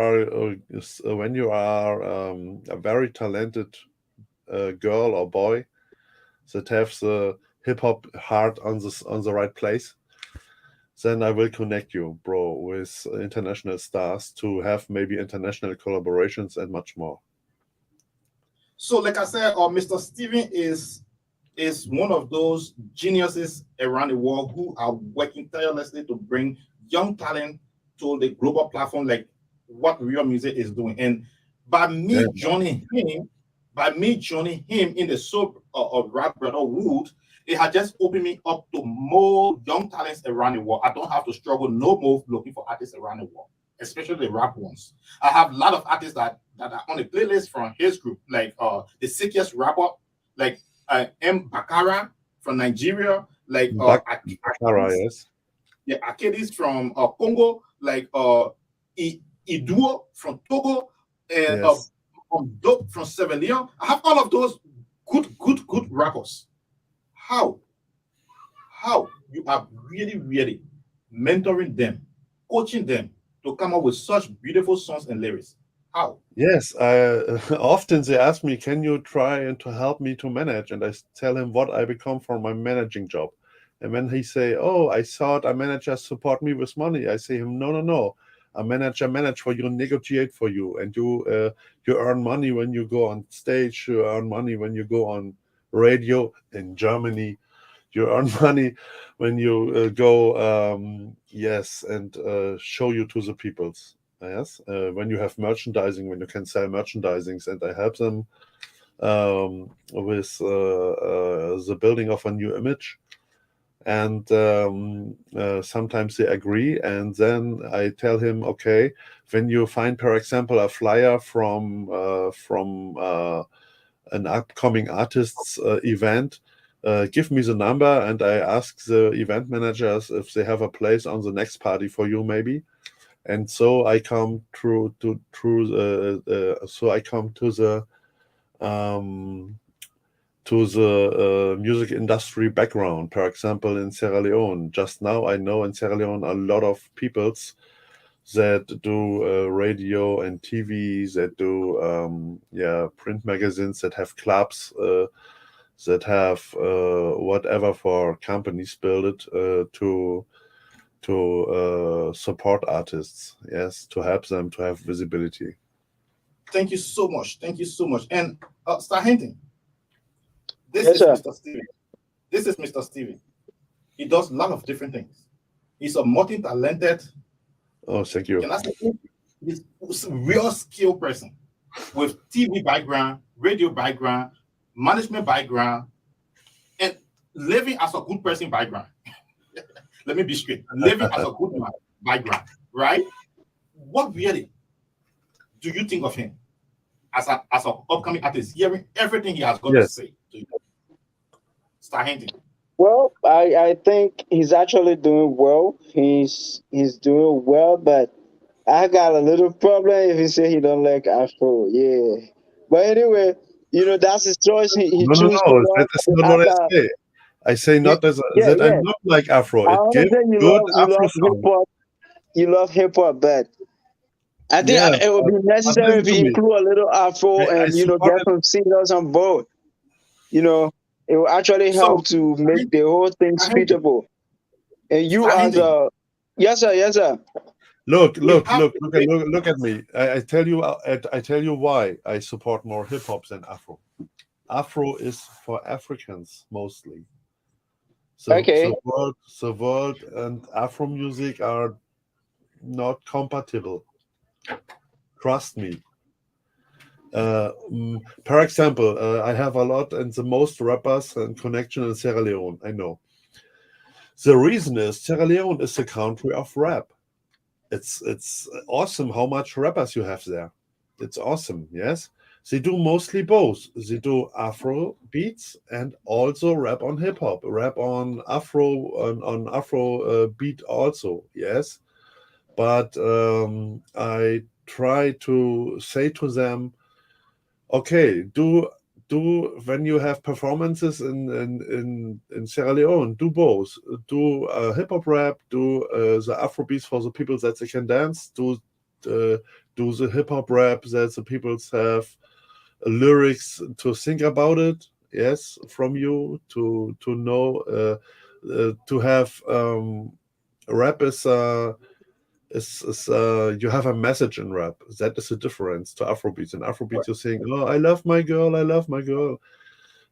are a very talented girl or boy that have the hip hop heart on the right place, then I will connect you, bro, with international stars to have maybe international collaborations and much more. So, like I said, Mr. Steven is one of those geniuses around the world who are working tirelessly to bring young talent to the global platform, like what Real Music is doing. And by me joining him in the soap of rap brotherhood, it has just opened me up to more young talents around the world. I don't have to struggle no more looking for artists around the world, especially the rap ones. I have a lot of artists that are on the playlist from his group, like the sickest rapper, like M. Bakara from Nigeria, like Bakara, yes. Yeah, Akadis from Congo, like Iduo from Togo, and yes. Dope from Sierra Leone. I have all of those good rappers. How you are really mentoring them, coaching them to come up with such beautiful songs and lyrics? How? Yes, often they ask me, can you try and to help me to manage? And I tell him what I become for my managing job. And when he say, oh, I thought a manager support me with money, I say him, no. A manager manage for you, negotiate for you. And you earn money when you go on stage, you earn money when you go on radio in Germany. You earn money when you go, and show you to the peoples. Yes, when you have merchandising, when you can sell merchandisings, and I help them with the building of a new image. And sometimes they agree, and then I tell him, okay, when you find, for example, a flyer from an upcoming artist's event, give me the number, and I ask the event managers if they have a place on the next party for you, maybe. And so I come to the music industry background. For example, in Sierra Leone, just now I know in Sierra Leone a lot of peoples that do radio and TV, that do print magazines, that have clubs, that have whatever for companies build it to support artists. Yes, to help them to have visibility. Thank you so much. Thank you so much. And Star Hinton, this Yes, is sir. Mr. Steven. This is Mr. Steven. He does a lot of different things. He's a multi-talented, Oh, thank you. can I say, he's a real skilled person with TV background, radio background, management background, and living as a good person background. Let me be straight. Living as a good man background, right? What really do you think of him as an upcoming artist? Hearing everything he has got to Yes. say to you. Start hinting. Well, I think he's actually doing well. He's doing well, but I got a little problem if he say he don't like Afro. Yeah. But anyway, that's his choice. He No, no, choose to no. love That is the not what I other. say. I say Yeah, not as yeah, that yeah. I'm not like Afro. I It gives understand good you Afro love hip song. hop. You love hip hop, but I think Yeah, it would be but necessary listen if to you me. include a little Afro I and get supported. some singers on board. You know, it will actually So, help to make the whole thing start hinting. suitable. And you Start as hinting. a yes sir, yes sir. Look, We look, have look, a look, great, look at me. I tell you, I tell you why I support more hip hop than Afro. Afro is for Africans mostly. So Okay. the world and Afro music are not compatible. Trust me. For example, I have a lot and the most rappers and connection in Sierra Leone. I know. The reason is Sierra Leone is the country of rap. It's awesome how much rappers you have there. It's awesome. Yes, they do mostly both. They do Afro beats and also rap on hip hop, rap on on Afro beat also. Yes, but I try to say to them, okay, do when you have performances in Sierra Leone, do both. Do hip hop rap, do the Afro beats for the people that they can dance, uh, do the hip hop rap that the people have lyrics to think about it. Yes, from you to know to have rap is you have a message in rap. That is the difference to Afrobeats. In Afrobeats, you're saying, "Oh, I love my girl. I love my girl.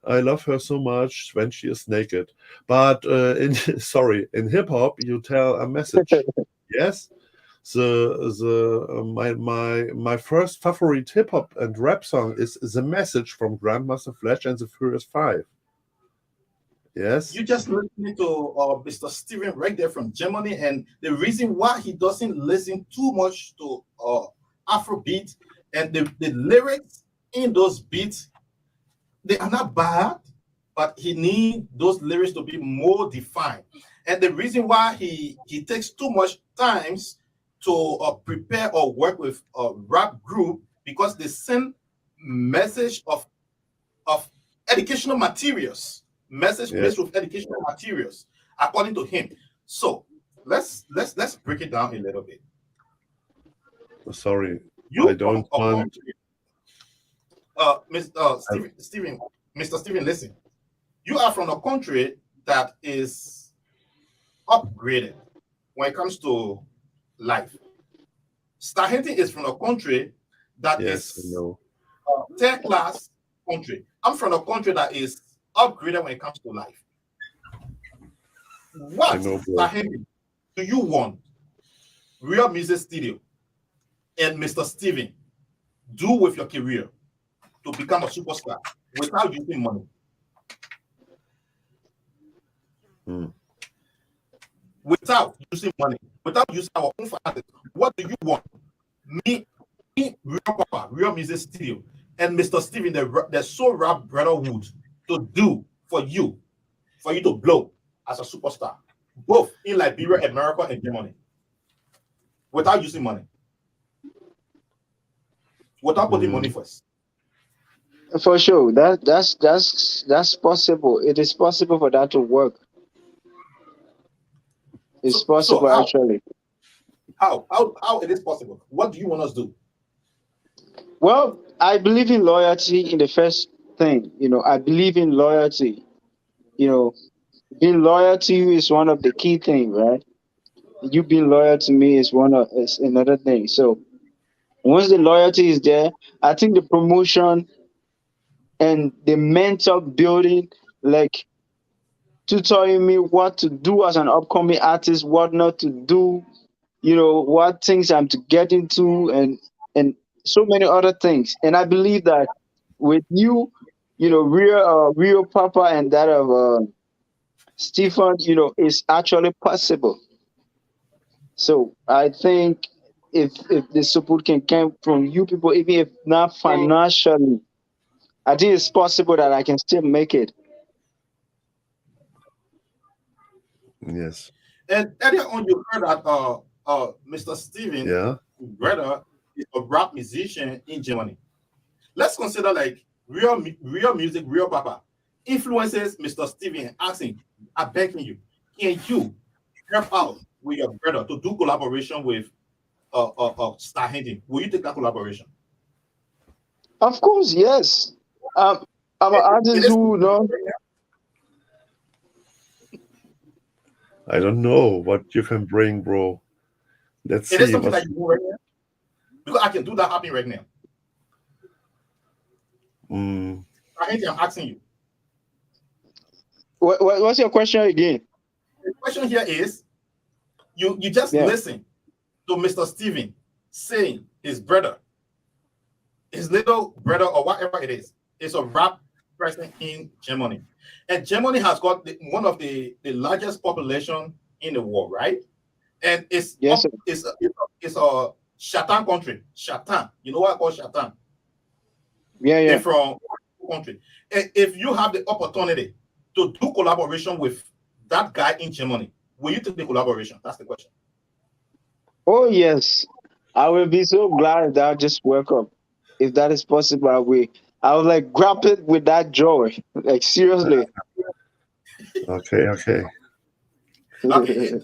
I love her so much when she is naked." But in sorry, in hip hop, you tell a message. Yes. My first favorite hip hop and rap song is "The Message" from Grandmaster Flash and the Furious Five. Yes. you just listening to Mr. Steven right there from Germany, and the reason why he doesn't listen too much to Afrobeat and the lyrics in those beats, they are not bad, but he needs those lyrics to be more defined. And the reason why he takes too much times to prepare or work with a rap group, because they send message of educational materials, message Yes. based with educational materials, according to him. So let's break it down a little bit. Sorry, I You from don't a want. country, Mr. Stephen, Mr. Stephen, listen. You are from a country that is upgraded when it comes to life. Tahiti is from a country that Yes, I is know. third class country. I'm from a country that is upgraded when it comes to life. I What know, bro. Tahiti do you want Real Music Studio and Mr. Steven do with your career to become a superstar without using money? Hmm. Without using money, without using our own finances, what do you want me, Real Papa, Real Music Studio, and Mr. Steven, the Soul Rap Brotherhood, to do for you to blow as a superstar, both in Liberia, America, and Germany, without using money, without putting Hmm. money first? For sure. That's possible. It is possible for that to work. It's So possible actually. how it is possible? What do you want us to do? Well, I believe in loyalty in the first thing. I believe in loyalty. You know, being loyal to you is one of the key things, right? you being loyal to me is another thing. So once the loyalty is there, I think the promotion and the mental building, like tutoring me what to do as an upcoming artist, what not to do, what things I'm to get into, and so many other things. And I believe that with you, real Papa and that of Stephen, is actually possible. So I think if the support can come from you people, even if not financially, I think it's possible that I can still make it. Yes. And earlier on, you heard that Mr. Steven Yeah. brother is a rap musician in Germany. Let's consider like real music, real papa influences Mr. Steven asking, I'm begging you, can you help out with your brother to do collaboration with Star Hunting? Will you take that collaboration? Of course, yes. Um, I'm an It artist is who, I don't know what you can bring, bro. Let's it is see something what. that you do right now because I can do that happening right now. Mm, Star Hunting, I'm asking you. what's your question again? The question here is you just Yeah. listen to Mr. Steven saying his little brother or whatever it is a rap person in Germany. And Germany has got one of the largest population in the world, right? And it's Yes, up sir. it's a Shatan country. Shatan. You know what I call Shatan? Yeah, They're yeah. from country. And if you have the opportunity to do collaboration with that guy in Germany, will you take the collaboration? That's the question. Oh, yes. I will be so glad if that just work up. If that is possible, I will like grab it with that joy. Like seriously. okay, okay. Okay, it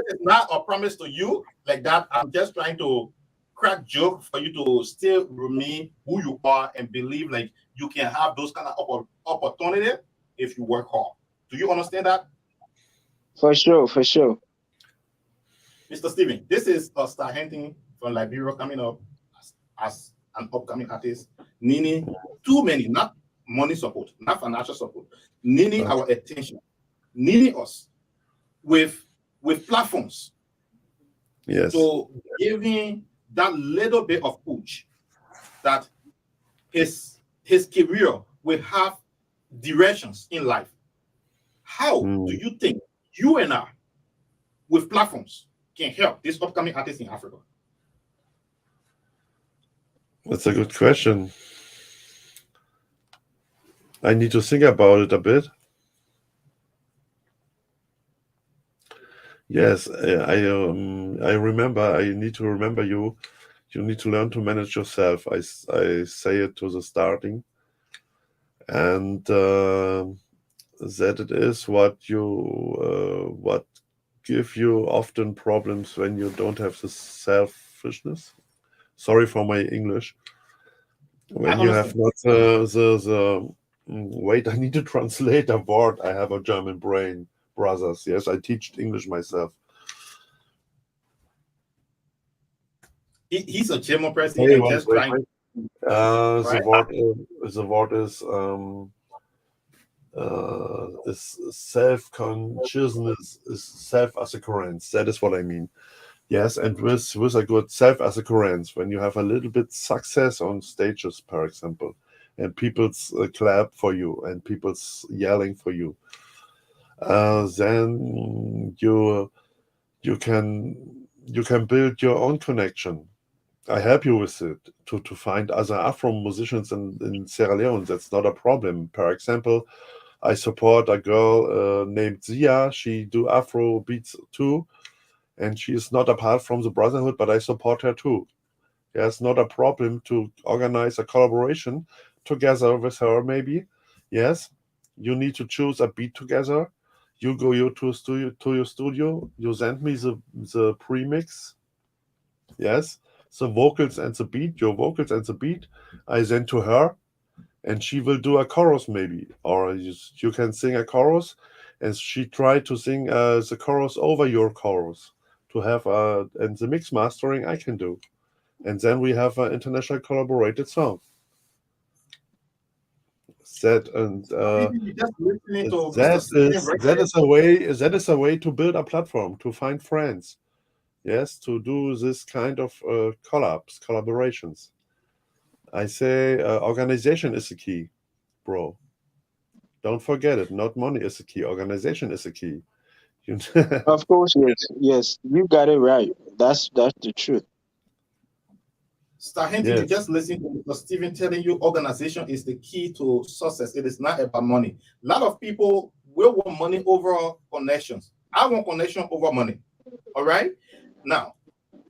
is not a promise to you like that. I'm just trying to crack joke for you to still remain who you are and believe like you can have those kind of opportunity if you work hard. Do you understand that, For sure, for sure. Mr. Steven? This is Star Hunting from Liberia coming up as an upcoming artist. Nini, too many, not money support, not financial support. Nini, Okay. our attention. Nini us with platforms Yes. to giving that little bit of push that his career will have directions in life. How do Mm, you think you and I, with platforms, can help this upcoming artist in Africa? that's a good question. I need to think about it a bit. Yes, I remember. I need to remember you. You need to learn to manage yourself. I say it to the starting, and that it is what give you often problems when you don't have the selfishness. Sorry for my English. I When you have understand. not wait, I need to translate a word. I have a German brain, brothers. Yes, I teach English myself. He's a German person Hey, and wait, just wait, trying, wait. The right? word is self-consciousness, is self-assurance. That is what I mean. Yes, and with a good self-assurance, when you have a little bit success on stages, for example, and people's clap for you and people's yelling for you, then you can build your own connection. I help you with it to find other Afro musicians in Sierra Leone. That's not a problem. For example, I support a girl named Zia. She do Afro beats too, and she is not apart from the Brotherhood, but I support her too. There's not a problem to organize a collaboration together with her, maybe. Yes, you need to choose a beat together. You go to your studio. You send me the premix. Yes, the vocals and the beat. Your vocals and the beat. I send to her, and she will do a chorus maybe, or you can sing a chorus, and she try to sing the chorus over your chorus to have and the mix mastering I can do, and then we have an international collaborated song. That and Maybe just listening to Mr. Steven right that there. is a way to build a platform, to find friends, yes, to do this kind of collaborations. I say organization is the key, bro. Don't forget it. Not money is the key. Organization is the key. You- Of course, yes, yes, you got it right. That's the truth. Star Hinton, you yes, just listen to Mr. Steven telling you organization is the key to success. It is not about money. A lot of people will want money over connections. I want connection over money. All right. Now,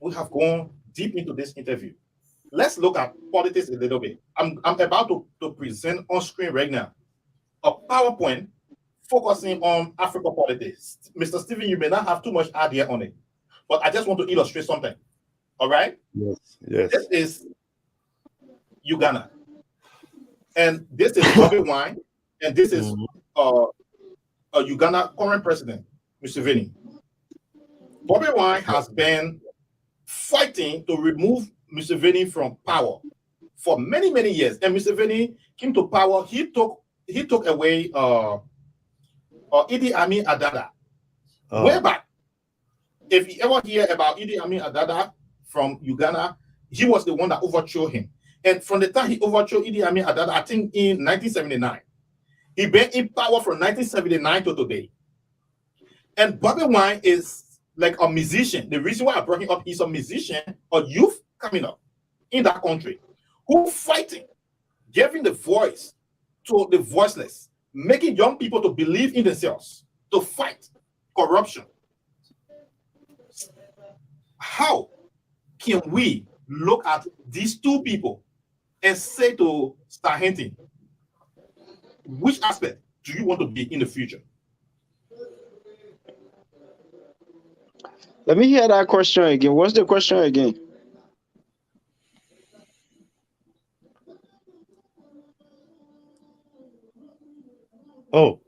we have gone deep into this interview. Let's look at politics a little bit. I'm about to present on screen right now a PowerPoint focusing on Africa politics. Mr. Steven, you may not have too much idea on it, but I just want to illustrate something. All right. yes, yes. This is Uganda, and this is Bobby Wine, and this is Mhm. Uganda current president, Museveni. Bobby Wine has been fighting to remove Museveni from power for many, many years. And Museveni came to power. He took away Idi Amin Adada. Way back. If you ever hear about Idi Amin Adada from Uganda, he was the one that overthrew him. And from the time he overthrew Idi Amin Adada, I think in 1979, he been in power from 1979 to today. And Bobby Wine is like a musician. The reason why I brought him up, he's a musician, a youth coming up in that country who fighting, giving the voice to the voiceless, making young people to believe in themselves, to fight corruption. How can we look at these two people and say to Star Hinton, which aspect do you want to be in the future? Let me hear that question again. What's the question again? Oh,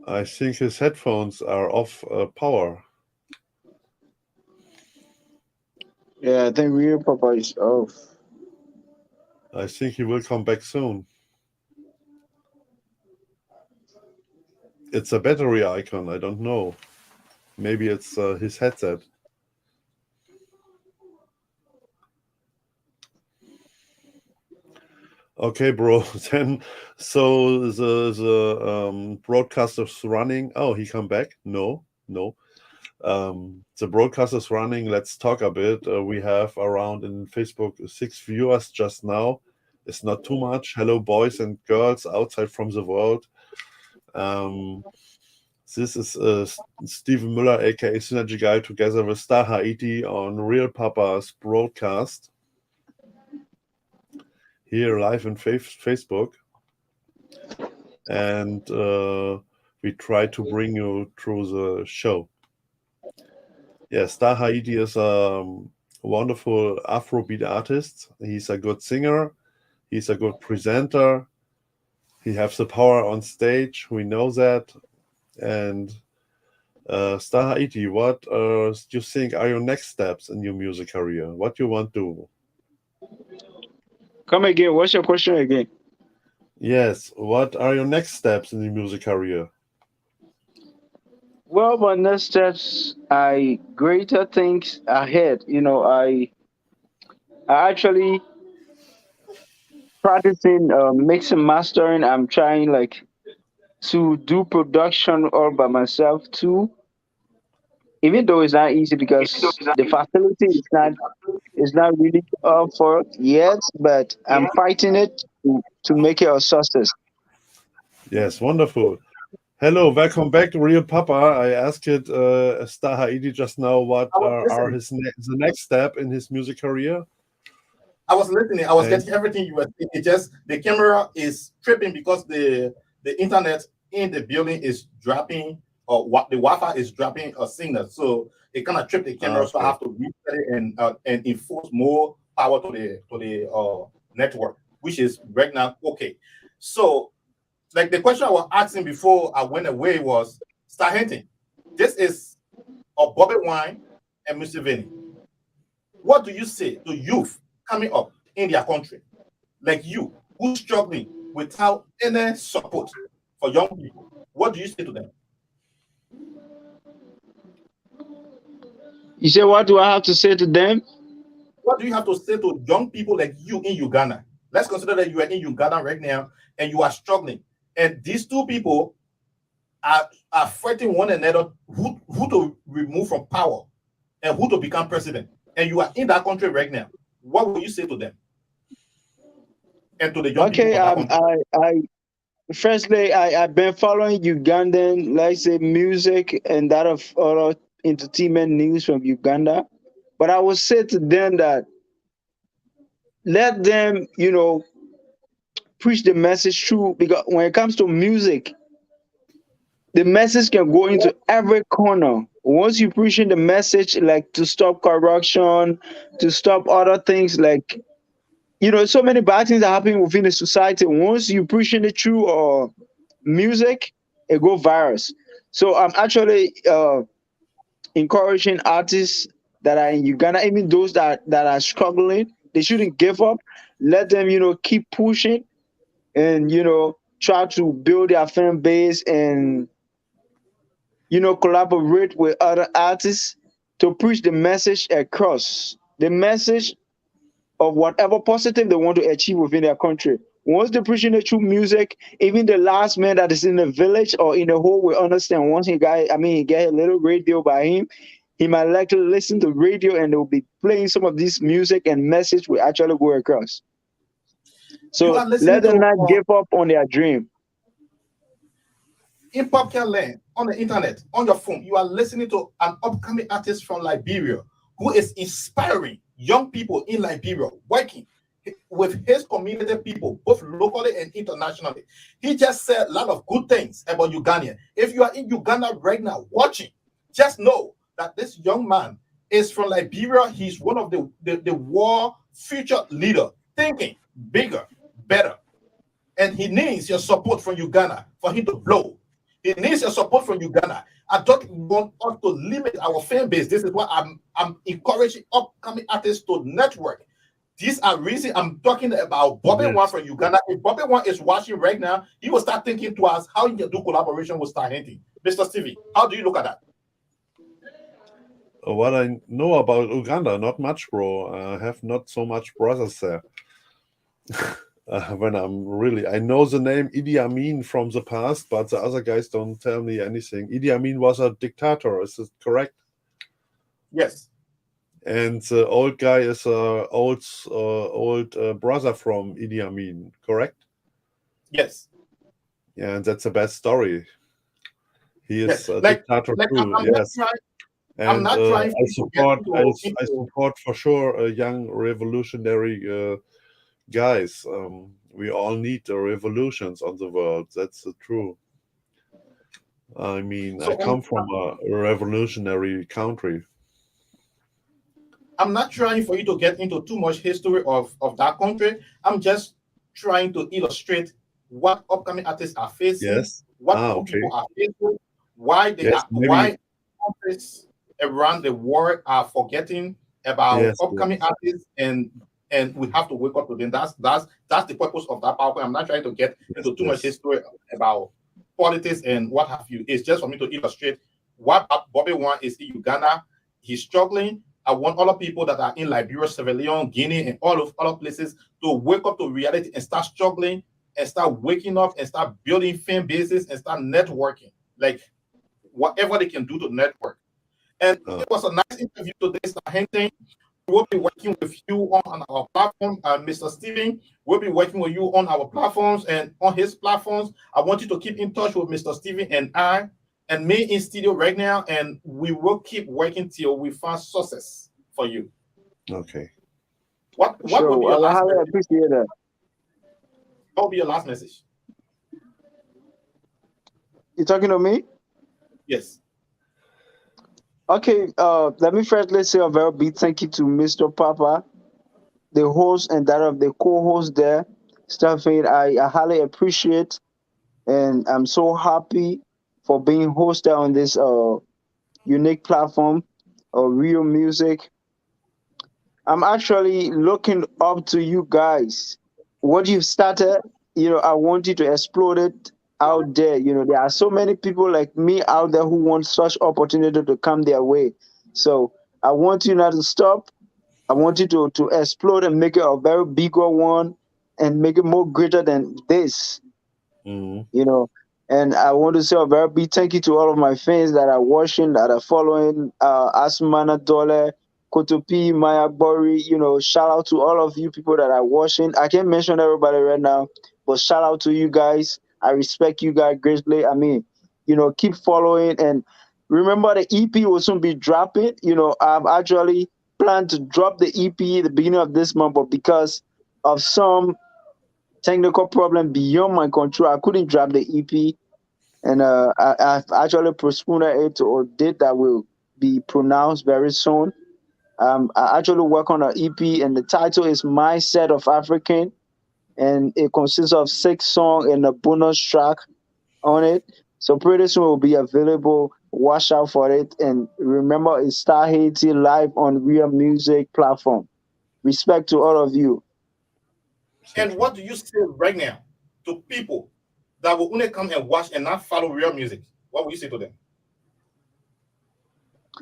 I think his headphones are off power. Yeah, I think real Papa is off. I think he will come back soon. It's a battery icon. I don't know. Maybe it's his headset. Okay, bro. Then, so the broadcast is running. Oh, he come back? No, no. The broadcast is running. Let's talk a bit. We have around in Facebook 6 viewers just now. It's not too much. Hello, boys and girls outside from the world. This is Stephen Müller, aka Synergy Guy, together with Star Haiti on Real Papa's broadcast here live on Facebook, and we try to bring you through the show. Yeah, Star Haiti is a wonderful Afrobeat artist. He's a good singer. He's a good presenter. He has the power on stage. We know that. And Star Haiti, what do you think are your next steps in your music career? What you want to? Come again. What's your question again? Yes, what are your next steps in your music career? Well, my next steps, I greater things ahead. I actually practicing mixing mastering. I'm trying like to do production all by myself too. Even though it's not easy because the facility is not really up for it yet, but I'm fighting it to make it a success. Yes, wonderful. Hello, welcome back to Real Papa. I asked it Star Haiti just now what I was are listening. the next step in his music career. I was listening. I was And getting everything you were saying. It just the camera is tripping because the internet in the building is dropping, or what the Wi-Fi is dropping a signal, so it kind of tripped the camera. So I okay. have to reset it and enforce more power to the network, which is right now okay. So like the question I was asking before I went away was Star Hunting. This is Wine and Museveni. What do you say to youth coming up in their country, like you, who's struggling without any support for young people? What do you say to them? You say, what do I have to say to them? What do you have to say to young people like you in Uganda? Let's consider that you are in Uganda right now and you are struggling. And these two people are fighting one another who to remove from power and who to become president. And you are in that country right now. What will you say to them and to the young people Okay, of that country? firstly, I've been following Ugandan, let's say, music and that of other entertainment news from Uganda. But I would say to them that let them, preach the message through, because when it comes to music, the message can go into every corner. Once you preaching the message, like to stop corruption, to stop other things, like so many bad things are happening within the society. Once you preaching it through music, it go virus. So I'm actually encouraging artists that are in Uganda, even those that are struggling, they shouldn't give up. Let them, keep pushing and try to build their fan base and collaborate with other artists to preach the message across. The message of whatever positive they want to achieve within their country. Once they're preaching the true music, even the last man that is in the village or in the hole will understand. Once he get a little radio by him, he might like to listen to radio and they'll be playing some of this music and message will actually go across. You So are listening let them to not give up on their dream. in Popcan Land on the internet, on your phone. You are listening to an upcoming artist from Liberia who is inspiring young people in Liberia, working with his community people, both locally and internationally. He just said a lot of good things about Uganda. If you are in Uganda right now watching, just know that this young man is from Liberia. He's one of the war future leader, thinking bigger, better. And he needs your support from Uganda for him to blow. He needs your support from Uganda. I don't want us to limit our fan base. This is why I'm encouraging upcoming artists to network. These are reasons I'm talking about Bobby One Yes. from Uganda. If Bobby One is watching right now, he will start thinking to us how he can do collaboration with Star Hunting. Mr. Stevie, how do you look at that? What I know about Uganda, not much, bro. I have not so much brothers there. When I know the name Idi Amin from the past, but the other guys don't tell me anything. Idi Amin was a dictator, is it correct? Yes. And the old guy is a old brother from Idi Amin, correct? Yes. Yeah, and that's a bad story. He Yes. is a Like, dictator like too. I'm not Yes, trying. I'm and not trying I to get support I into support for sure young revolutionary guys. We all need the revolutions on the world. That's the truth. I mean, I so come from a revolutionary country. I'm not trying for you to get into too much history of that country. I'm just trying to illustrate what upcoming artists are facing, Yes. what Ah, young okay. people are facing, why they Yes, are maybe. why countries around the world are forgetting about Yes, upcoming yes, artists and we have to wake up to them. That's the purpose of that PowerPoint. I'm not trying to get yes, into too much yes. history about politics and what have you. It's just for me to illustrate what Bobby Wan is in Uganda. He's struggling. I want other people that are in Liberia, Sierra Leone, Guinea, and all of other places to wake up to reality and start struggling and start waking up and start building fan bases and start networking. Like whatever they can do to network. And Uh, it was a nice interview today, Sir Henting. We'll be working with you on our platform, Mr. Steven. We'll be working with you on our platforms and on his platforms. I want you to keep in touch with Mr. Steven and I and me in studio right now, and we will keep working till we find success for you. okay. What will be Sure, your I last highly message? appreciate that. What will be your last message? You talking to me? Yes. Okay, let me firstly say a very big thank you to Mr. Papa, the host and that of the co-host there, Stephen. I highly appreciate and I'm so happy for being hosted on this unique platform. or real music. I'm actually looking up to you guys. What you've started, I want you to explode it out there. There are so many people like me out there who want such opportunity to come their way. So I want you not to stop. I want you to explode and make it a very bigger one and make it more greater than this. Mhm. you know. And I want to say a very big thank you to all of my fans that are watching, that are following Asmana Dole, Kotopi, Maya Bori. Shout out to all of you people that are watching. I can't mention everybody right now, but shout out to you guys. I respect you guys greatly. I mean, keep following, and remember the EP will soon be dropping. I've actually planned to drop the EP at the beginning of this month, but because of some technical problem beyond my control, I couldn't drop the EP, and I've actually postponed it to a date that will be pronounced very soon. I actually work on an EP, and the title is My Set of African, and it consists of 6 songs and a bonus track on it. So pretty soon it will be available. Watch out for it, and remember, it's Star Haiti live on Real Music platform. Respect to all of you. And Thank you. what do you say right now to people that will only come and watch and not follow real music? What will you say to them?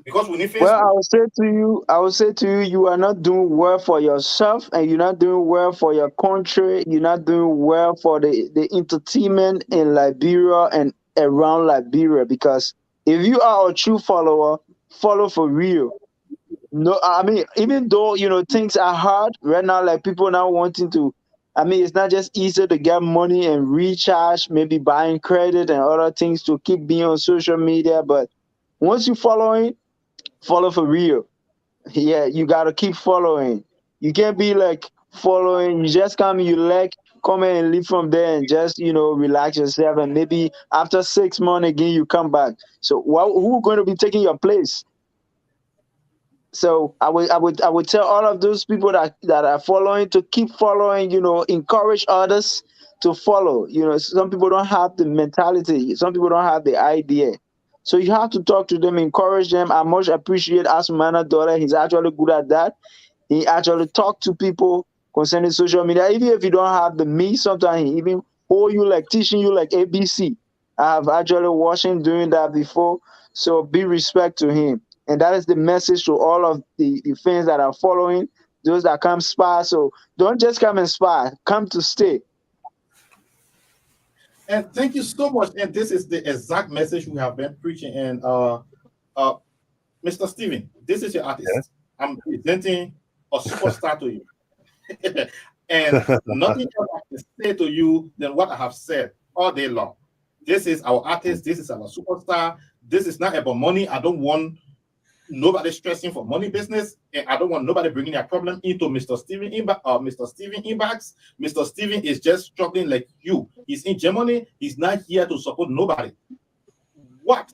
Because we need Well, Facebook. I will say to you, you are not doing well for yourself, and you're not doing well for your country. You're not doing well for the entertainment in Liberia and around Liberia. Because if you are a true follower, follow for real. No, I mean, even though things are hard right now, like people now wanting to. I mean, it's not just easy to get money and recharge, maybe buying credit and other things to keep being on social media. But once you following, follow for real. Yeah, you gotta keep following. You can't be like following. You just come, you like, come in and leave from there, and just relax yourself. And maybe after 6 months again, you come back. So who going to be taking your place? So I would tell all of those people that are following to keep following. Encourage others to follow. Some people don't have the mentality. Some people don't have the idea. So you have to talk to them, encourage them. I much appreciate Asumana Dole. He's actually good at that. He actually talk to people concerning social media. Even if you don't have the me, sometimes he even hold you, like teaching you like ABC. I have actually watched him doing that before. So be respect to him. And that is the message to all of the fans that are following, those that come spy. So don't just come and spy, come to stay. And thank you so much. And this is the exact message we have been preaching. And uh, Mr. Steven, this is your artist. I'm presenting a superstar to you. And nothing else I can say to you than what I have said all day long. This is our artist. This is our superstar. This is not about money. I don't want nobody stressing for money business, and I don't want nobody bringing their problem into Mr. Steven Mr. Steven inbox. Mr. Steven is just struggling like you. He's in Germany. He's not here to support nobody. What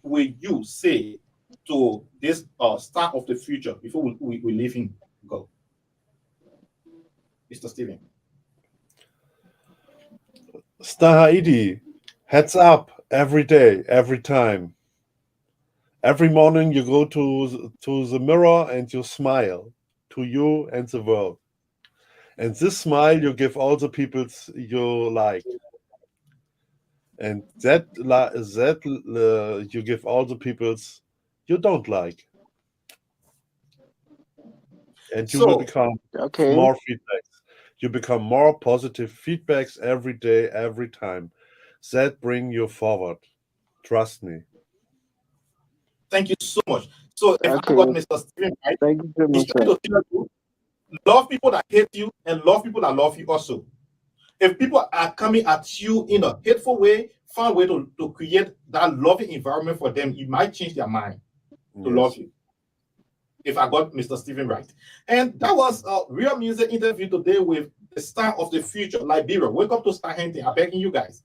will you say to this star of the future before we leave him go, Mr. Steven? Star Haiti, heads up every day, every time. Every morning you go to the mirror and you smile to you and the world. And this smile you give all the people you like. And that you give all the peoples you don't like. And you will So become Okay. more feedbacks. You become more positive feedbacks every day, every time. That bring you forward. Trust me. thank you so much. So if I got Okay. Mr. Steven right, Thank you so he's much, trying sir. to tell you love people that hate you and love people that love you also. If people are coming at you in a hateful way, find a way to create that loving environment for them. You might change their mind to love Yes. you. If I got Mr. Steven right. And that was a real music interview today with the star of the future, Liberia. Wake up to Star Hunting. I'm begging you guys.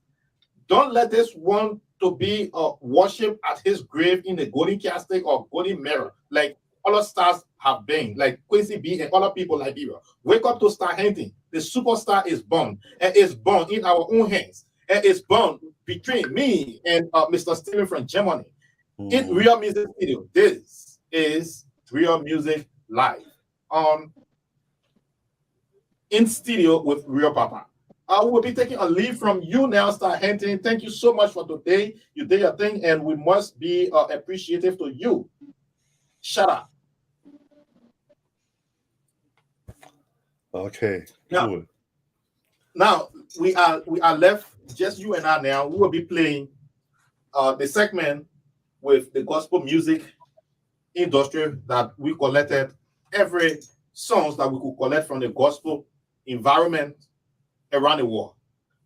Don't let this one to be worship at his grave in the golden casket or golden mirror, like other stars have been, like Quincy B and other people like Liberia. Wake up to Star Hunting. The superstar is born, and is born in our own hands, and is born between me and Mr. Steven from Germany in Mhm. real music studio. This is Real Music Live on in studio with Real Papa. I will be taking a leave from you now, Star Hinton. Thank you so much for today. You did your thing, and we must be appreciative to you. Shut up. Okay, Now, cool. now we are left just you and I. Now we will be playing the segment with the gospel music industry that we collected, every songs that we could collect from the gospel environment around the world.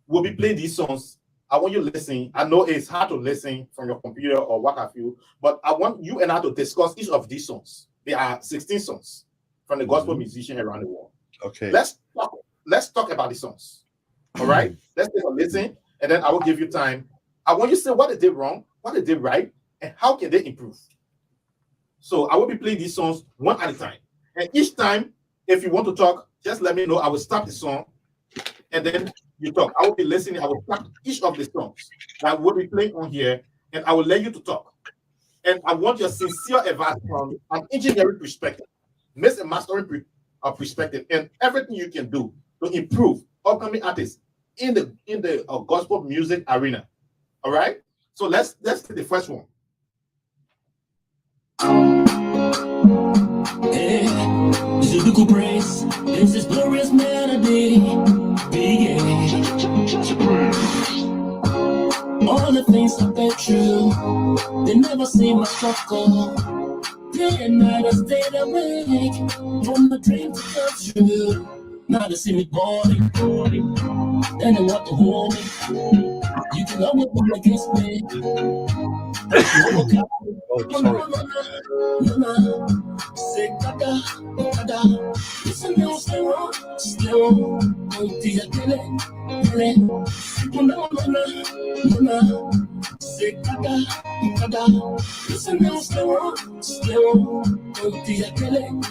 We'll be playing these songs. I want you to listen. I know it's hard to listen from your computer or what have you, but I want you and I to discuss each of these songs. There are 16 songs from the gospel musician around the world. Okay. Let's talk about the songs. All right? Let's take a listen, and then I will give you time. I want you to say what they did wrong, what they did right, and how can they improve. So I will be playing these songs one at a time. And each time, if you want to talk, just let me know. I will stop the song, and then you talk. I will be listening. I will stop each of the songs that will be playing on here, and I will let you to talk. And I want your sincere advice from an engineering perspective, mix and mastering perspective, and everything you can do to improve upcoming artists in the gospel music arena. All right. So let's take the first one. Hey, this is the praise. This is glorious melody. Yeah. All the things I've been through, they never see my struggle. Day and night I stayed awake from the dream to come true. Now they see me balling, then they want to hold me. You can always be against me. Say kada, listen now, slow, don't be a killing. Say kada, listen now, slow, don't be a killing.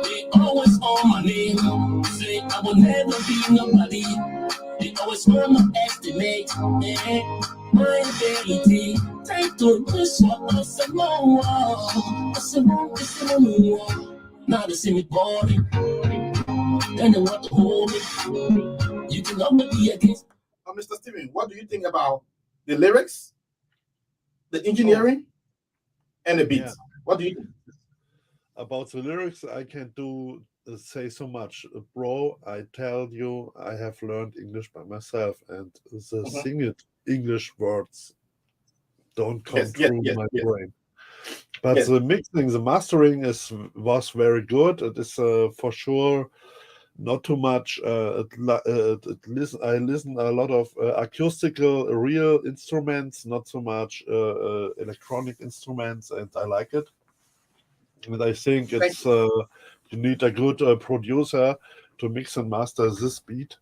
They always on my name, say I will never be nobody. They always underestimate my ability. Time to push up, I said no, I said no. Now they see me boring, then they want to hold me. You can only be against. Mr. Steven, what do you think about the lyrics, the engineering, and the beats? Yeah. What do you think? About the lyrics, I can say so much, bro. I tell you, I have learned English by myself, and the singing English words don't come through my brain. But the mixing, the mastering was very good. It is for sure not too much. I listen a lot of acoustical, real instruments, not so much electronic instruments, and I like it. And I think it's you need a good producer to mix and master this beat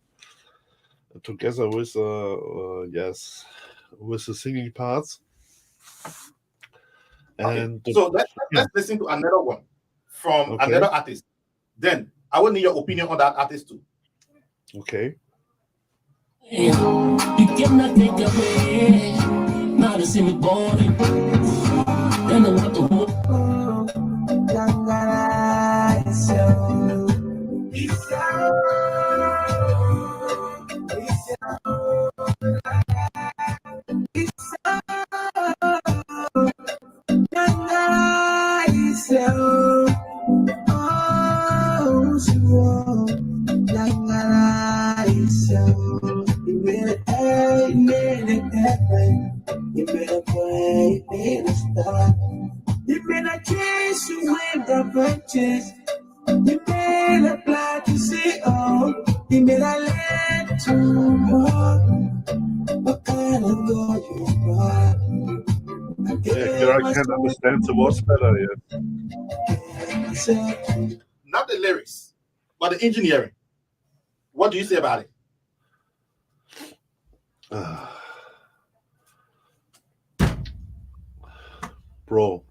together with with the singing parts. And so let's listen to another one from another artist. Then I will need your opinion on that artist too. Okay. You cannot take away. Now they see me boring. Then they want to hold. You made a chase, you win the purchase. You made a plan to say, oh, you made a let to walk. What kind of God you are? Here I can understand the words better, Not the lyrics, but the engineering. What do you say about it? Bro,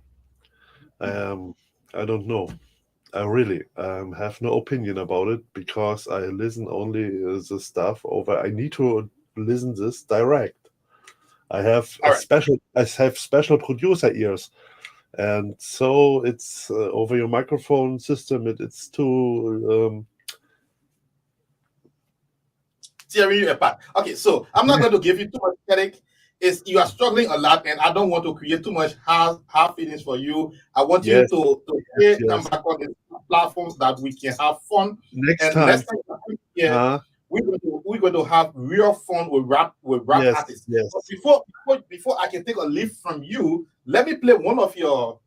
I don't know. I really have no opinion about it because I listen only the stuff over. I need to listen this direct. I have All right. special producer ears, and so it's over your microphone system. It's too Tearing you apart. Okay, so I'm not going to give you too much headache. Is you are struggling a lot, and I don't want to create too much hard feelings for you. I want you yes, to come yes. back on the platforms that we can have fun. Next And next time, time here, huh? we're going to have real fun with rap Yes, artists. But yes. before I can take a leaf from you, let me play one of your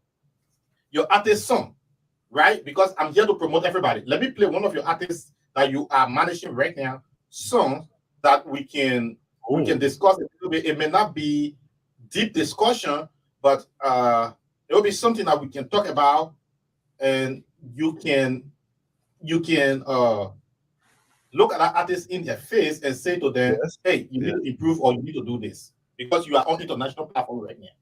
artist song, right? Because I'm here to promote everybody. Let me play one of your artists that you are managing right now, song that we can Oh, discuss a little bit. It may not be deep discussion, but it will be something that we can talk about, and you can look at that artist in their face and say to them, yes, "Hey, you need yes. to improve or you need to do this because you are on international platform right now."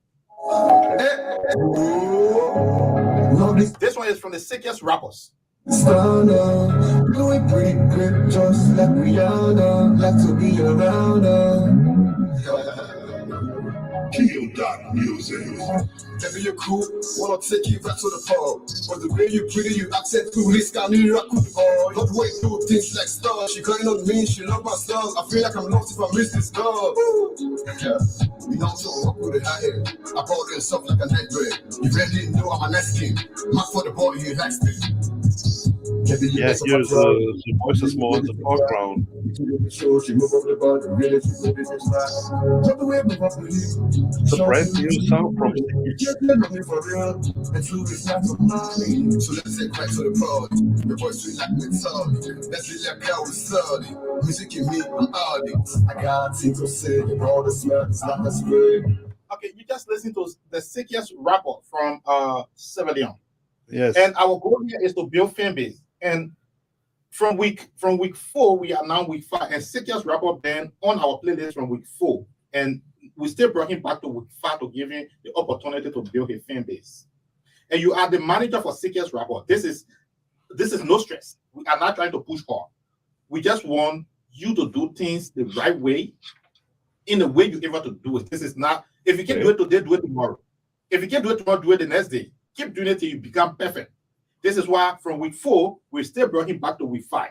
Okay. This one is from the sickest rappers. Stunner, doing pretty grip just like Rihanna, like to be around her. Kill that music. Baby, you're cool. Wanna take you back to the pub. But the way you pretty, you accent to risk. I need rock with the boy. Not way do things like stars. She going on me, she love my songs. I feel like I'm lost if I miss this girl. Yeah. We don't talk rock with the high head. I bought it soft like a neck bread. You really know I'm a nice king. Mark for the body, you likes me. Baby, you Yeah, best of here a crowd. the voice is more in the foreground. She move up the body, really, she move this slide. Love the way move up the hip. It's a Short brand to new song from you. Sticky. Just let me for real. And two is not for money. So let's get back to the party. The voice sweet like mentality. Let's let that go with study. Music in me, I'm addict. I got things to say, and all the smells like a spray. Okay, you just listen to the sickest rapper from Sierra Leone. Yes, And our goal here is to build fan base. And from week 4, we are now week 5, and sickest rapper been on our playlist from week 4. And we still brought him back to week 5 to give him the opportunity to build his fan base. And you are the manager for sickest rapper. This is no stress. We are not trying to push hard. We just want you to do things the right way, in the way you're able to do it. This is not, if you can do okay. it today, do it tomorrow. If you can't do it tomorrow, do it the next day. Keep doing it till you become perfect. This is why from week 4, we still brought him back to week 5.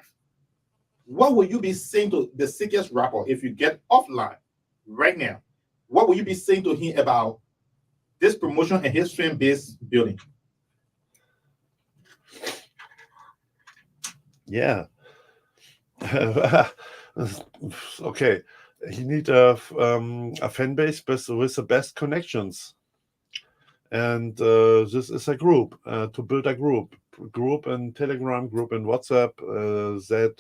What will you be saying to the sickest rapper if you get offline right now? What will you be saying to him about this promotion and his fan base building? Yeah. Okay. He need a fan base with the best connections, and this is a group to build a group in Telegram, group in WhatsApp. That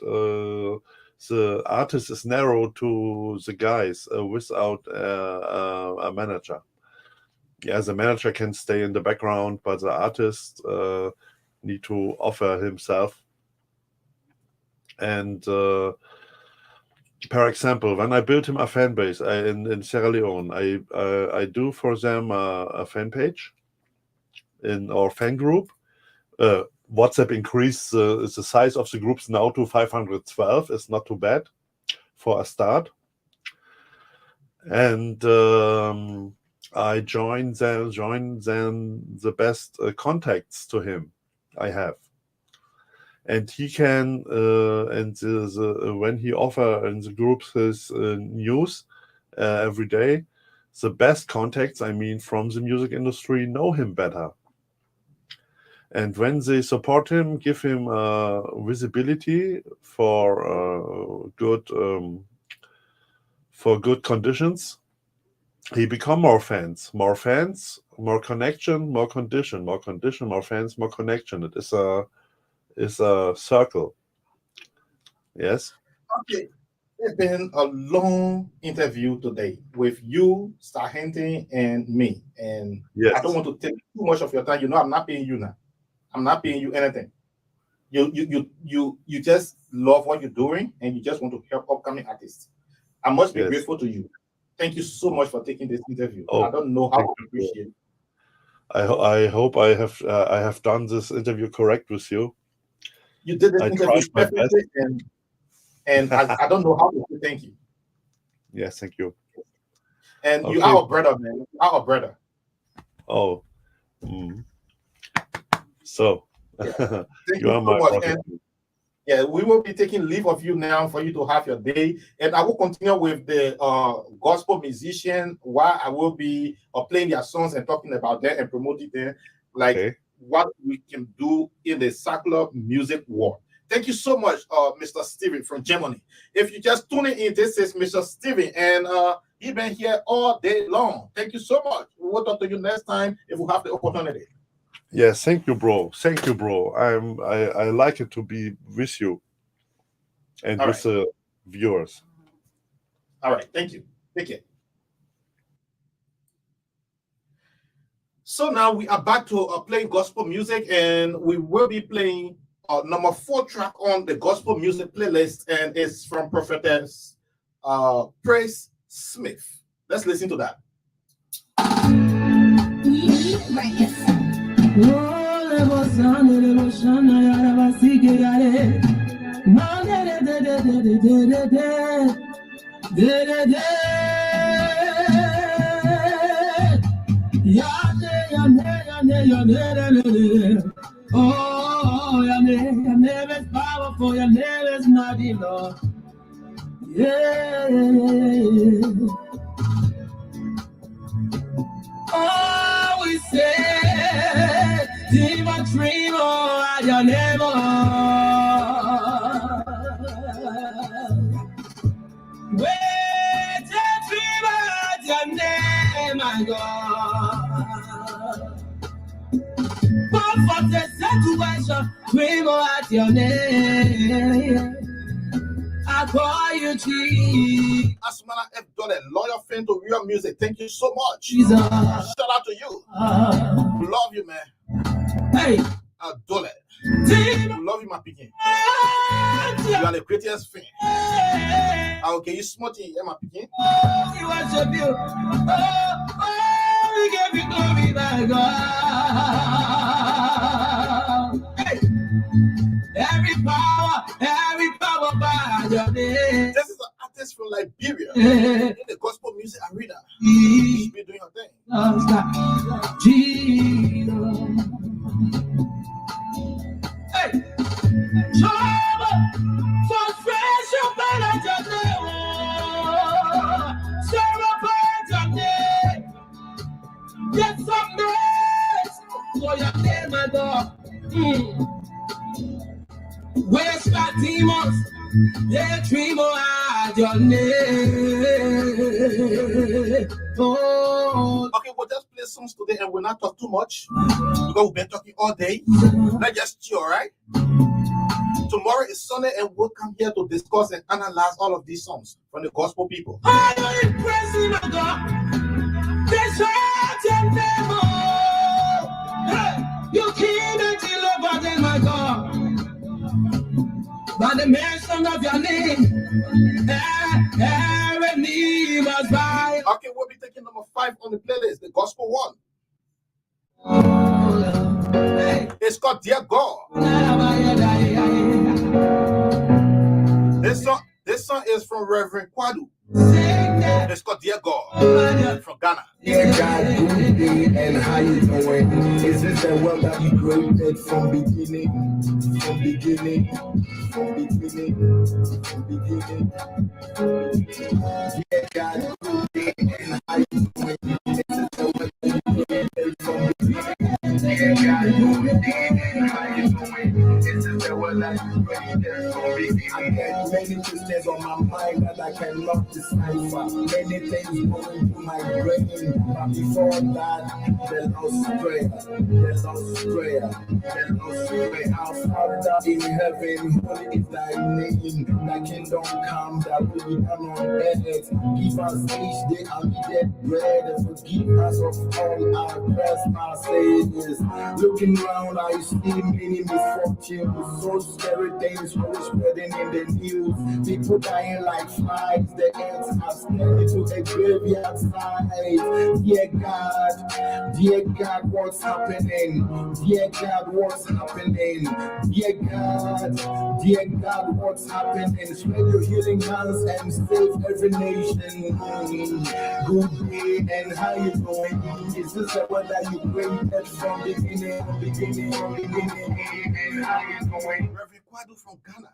the artist is narrow to the guys without a manager. Yeah, the manager can stay in the background, but the artist need to offer himself. And per example, when I built him a fan base in Sierra Leone, I do for them a fan page in our fan group. WhatsApp increased the size of the groups now to 512. It's not too bad for a start. And I join them the best contacts to him I have. And he can, and when he offer in the groups his news every day, the best contacts, I mean, from the music industry know him better. And when they support him, give him visibility for good conditions, he become more fans, more connection, more condition, more fans, more connection. It is a circle. Yes. Okay. It's been a long interview today with you, Star Hunting, and me. And I don't Yes. want to take too much of your time. You know, I'm not paying you now. I'm not paying you anything. You just love what you're doing, and you just want to help upcoming artists. I must be Yes. grateful to you. Thank you so much for taking this interview. Oh, I don't know how thank to you. appreciate it. I hope I have done this interview correct with you. You did this I interview tried my best. perfectly, and I don't know how to say thank you. Yes, thank you. And you Okay. are a brother, man. You are a brother. Oh, mm. So Yeah. Thank you you are so my much. brother. And yeah, we will be taking leave of you now for you to have your day. And I will continue with the gospel musician while I will be playing their songs and talking about them and promoting them, like Okay. what we can do in the secular music world. Thank you so much, Mr. Steven from Germany. If you just tuning in, this is Mr. Steven, and he's been here all day long. Thank you so much. We'll talk to you next time if we have the opportunity. Yes, thank you, bro. Thank you, bro. I like it to be with you and All with right. the viewers. All right. Thank you. Take care. So now we are back to playing gospel music, and we will be playing number 4 track on the gospel music playlist, and it's from Prophetess Praise Smith. Let's listen to that. Oh, your name is powerful, your name is mighty, Lord. Yeah. Oh, we say, demon dreamer at your name. Wait, dreamer at your name, my God. Comfort the situation, dreamer at your name. I call you Jesus. Asmana F. Dollar, loyal friend to real music. Thank you so much. Jesus. Shout out to you. Love you, man. Hey, Dollar. Love you, my picking. You are the greatest fan. Okay, you smarty, yeah, my picking. We worship you. We give you glory, my God. Hey. Every power by your name. This is an artist from Liberia in the gospel music arena. You should be doing your thing. Jesus. Hey, trouble, frustration, but at your name. Sorrow, but your name. Get some grace for your name, my God. Where's that demons? They dream at your name. Oh. Okay, we'll just play songs today and we'll not talk too much because we've been talking all day. Let's just chill, right? Tomorrow is Sunday and we'll come here to discuss and analyze all of these songs from the gospel people. Are you impressing, my God? They shout your name, oh. Hey, you came and delivered them, my God. By the mention of your name, every knee must bow. Okay, we'll be taking number 5 on the playlist, the gospel one. Hey. It's called Dear God. This song is from Reverend Kwadu. It's called Dear God from Ghana. Dear God, good day and how you doing? Is this the world that you created from beginning? From beginning? Dear God, good day and how you doing? Is this the world that you created from beginning? Dear God, good day and how you doing? Is this the world that you created from beginning? I got many questions on my mind that I cannot decipher. Many things going through my brain. But before that, the Lord's Prayer. Our Father in heaven, holy is thy name. Thy kingdom come, thy will be done on earth. Give us each day our needed bread and forgive us of all our trespasses. Looking around, I see many misfortunes, so scary things always spreading in the news. People dying like flies, the the ants are staring to a graveyard side. Dear God, what's happening? Dear God, what's happening? Dear God, what's happening? Spread your healing hands and save every nation. Good day, and how you doing? Is this the word that you created from beginning? And how you doing? Reverend Kwadu from Ghana.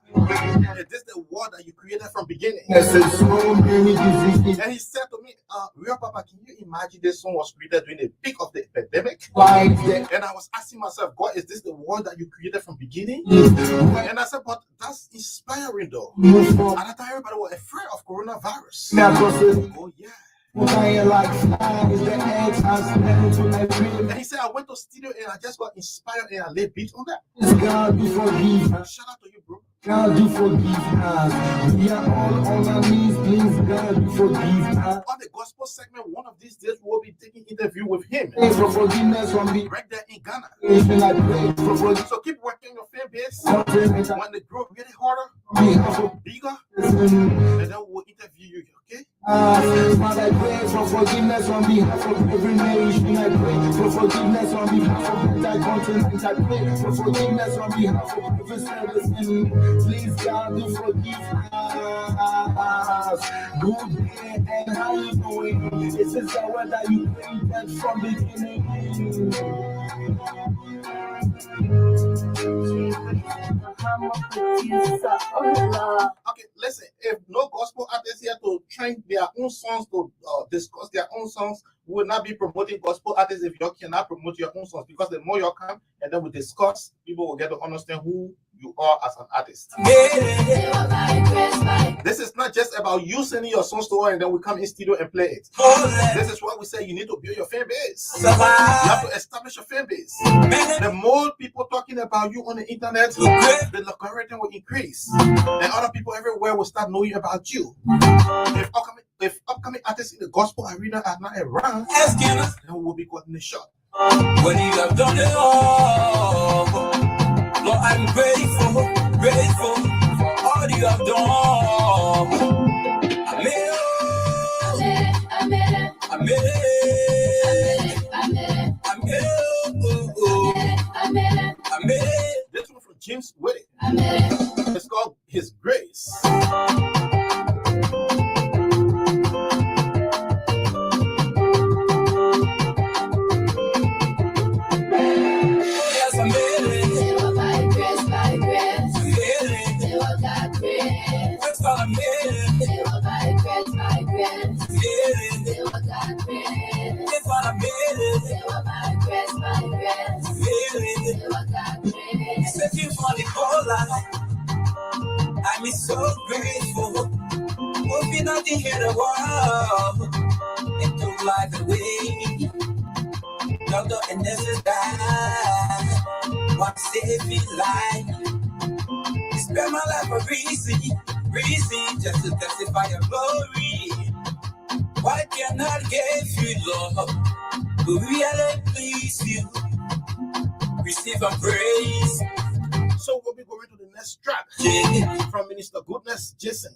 Is this the word that you created from beginning? Yes, there's so many diseases. And he said to me, Real Papa, can you imagine this song was created during the peak of the epidemic? And I was asking myself, God, is this the word that you created from beginning? And I said, but that's inspiring though. At that time, everybody was afraid of coronavirus. Oh yeah. And he said, I went to studio and I just got inspired and I laid beat on that. Shout out to you, bro. God, do forgive us. We are all on our knees, please, God, do forgive us. On the gospel segment, one of these days we'll be taking interview with him. For forgiveness from me. Right there in Ghana. So keep working your fan base. When they grow really harder, bigger, and then we'll interview you, okay? Father, I pray for forgiveness on behalf of every nation. I pray for forgiveness on behalf of the continent. I pray for forgiveness on behalf of every service. Please, God, do forgive us. Good day, and how you doing? This is the word that you created from beginning. Okay, listen, if no gospel artists here to train their own songs, to discuss their own songs, we will not be promoting gospel artists if you cannot promote your own songs, because the more you come and then we discuss, people will get to understand who you are as an artist. This is not just about you sending your songs to us and then we come in studio and play it. This is why we say you need to build your fan base. You have to establish your fan base. The more people talking about you on the internet, the algorithm will increase. And other people everywhere will start knowing about you. If upcoming artists in the gospel arena are not around, then we will be caught in the shot. When you have done it all, Lord, I'm grateful for all you have done. Amen. This one from James Whitty. It's called His Grace. I'm so grateful. Moving out the head of world and took life away. Doctor and nurses died. What saved me life? You spent my life for reason, just to testify your glory. Why cannot give you love? But really please you. Receive a praise. So we'll be going to the next track from Minister Goodness Jason.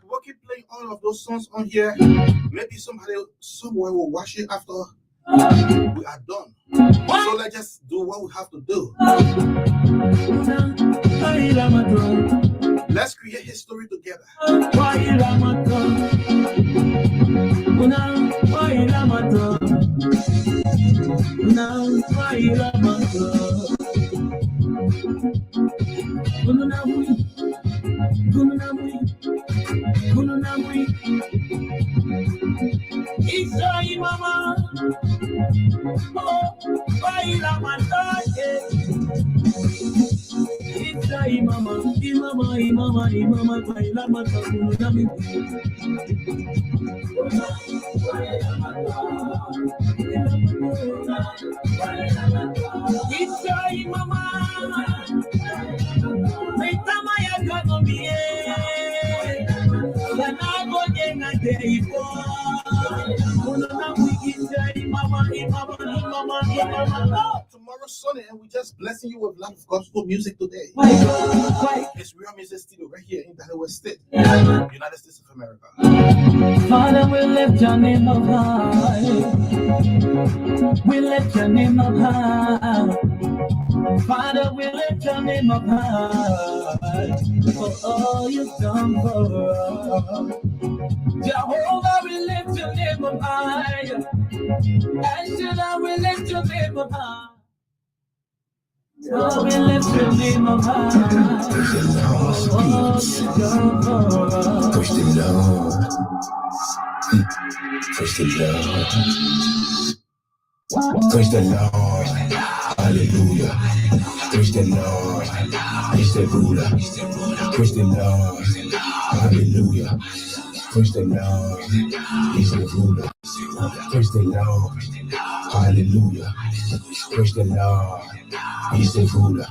We'll keep playing all of those songs on here. Maybe somewhere will watch it after we are done. So let's just do what we have to do. Let's create history together. Mama, oh, baila mataje. Imama, baila mataje. Mama, metama ya kanomie. Tomorrow Sunday, and we're just blessing you with a lot of gospel music today. It's Real Music Studio right here in Delaware State, United States of America. Father, we lift your name up high. We lift your name up high. Father, we lift your name up high for all you've done for us. Jehovah, we lift your name up high. Angela, we lift your name up high. Oh, we lift your name up high. Oh, you've done for us. Push the Lord. Push the Lord. Praise the Lord. Hallelujah. Praise the Lord. He's the ruler. Praise the Lord. Hallelujah. Praise the Lord. He's the ruler. Praise the Lord. Hallelujah. Praise the Lord. He's the ruler.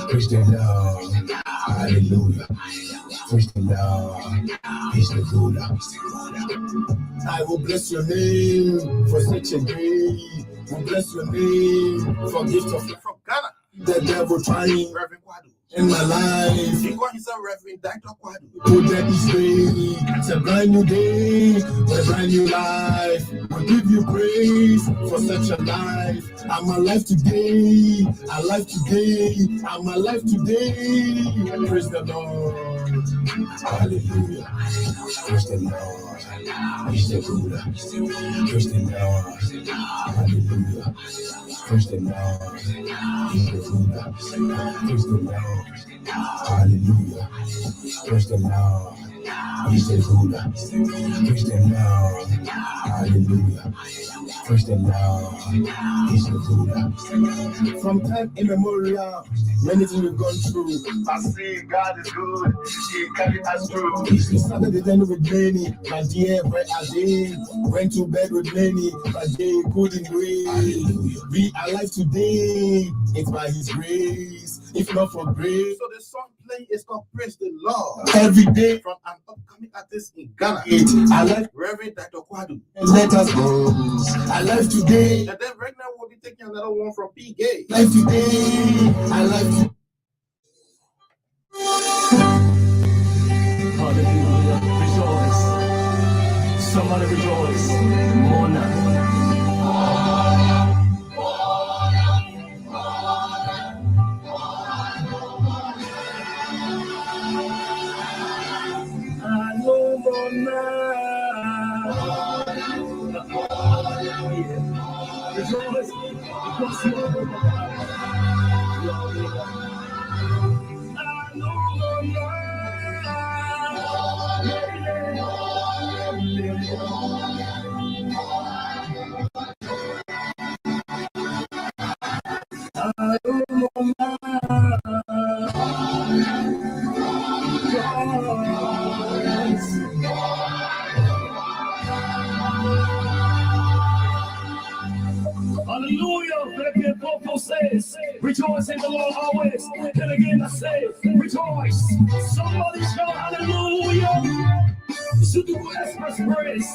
Praise the Lord. Hallelujah. Praise the Lord. He's the ruler. I will bless your name for such a day. Will bless your name for gift of From Ghana, the devil trying Reverend Kwadu. in my life. He called himself Reverend Dr. Kwadu. Put that this day. It's a brand new day, a brand new life. I give you praise for such a life. I'm alive today. Alive today. I'm alive today. Praise the Lord. Hallelujah. Praise the Lord. He's the ruler. Praise the Lord. Hallelujah. Praise the Lord. He's the ruler. Praise the Lord. Hallelujah. Praise the Lord. He's the ruler. Praise the Lord. Hallelujah. Praise the Lord. He's the ruler. From time immemorial, many things we've gone through. I see God is good. He carried us through. He started the day with many, but yeah, where are they? Went to bed with many, but they couldn't wait. Be alive today. It's by His grace. If not for grace. So the song playing is called Praise the Lord. Every day From an upcoming artist in Ghana, alive. Reverend Dr. Kwadu. Let us go. Alive today. And then right now we'll be taking another one from P. Gay. Alive today. Alive today. Hallelujah. Rejoice. Somebody rejoice. Mona. Rejoice. Hallelujah. Philippians 4 says, rejoice in the Lord always. Then again I say, rejoice. Somebody shout hallelujah. To the express praise.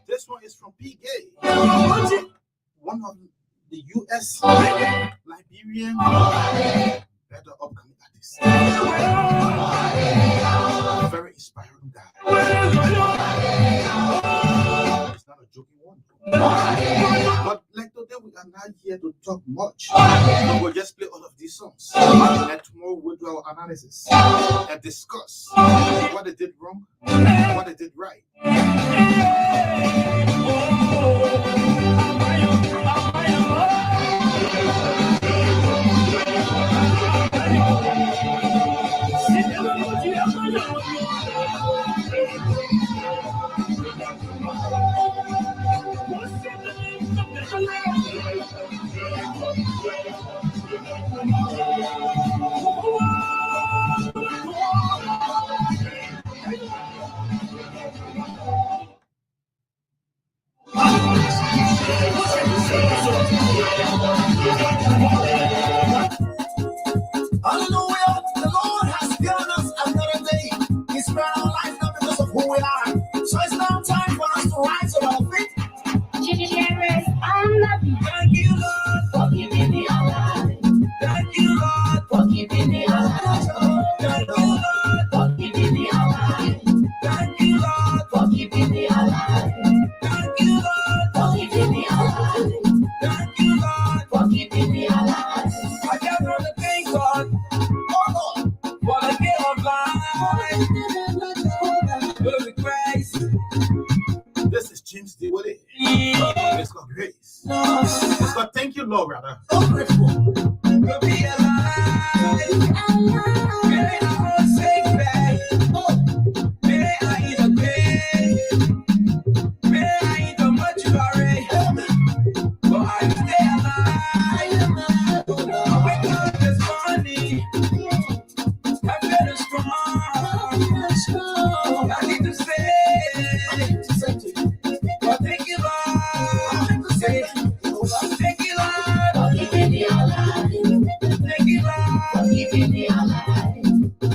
This one is from PK, one of the US Liberian better upcoming artists. Very inspiring guy. It's not a joking one. But like today, we are not here to talk much. We'll just play all of these songs. And tomorrow we'll do our analysis and discuss what they did wrong, what they did right. Hallelujah, the Lord has given us another day. He spared our life not because of who we are. So it's now time for us to rise on our feet. Thank you, Lord, for giving me a life. Thank you, Lord, for giving me a life. Thank you, Lord, for giving me a life. Thank you, Lord, for giving me a life. Thank you, Lord, for giving me a life. Thank you, Lord, for giving me a life. I just want to thank God, for the gift of life. Glory Christ. This is James D. Willie. It's called Grace. It's called Thank You, Lord, rather. So grateful. To be alive. May I not say back. May I eat a day. May I eat a mortuary. But I stay alive. I wake up this morning. I'm feeling strong. I need to say, but thank you, Lord. Say, thank you, Lord, for giving me a life. Thank you, Lord, for giving me a life.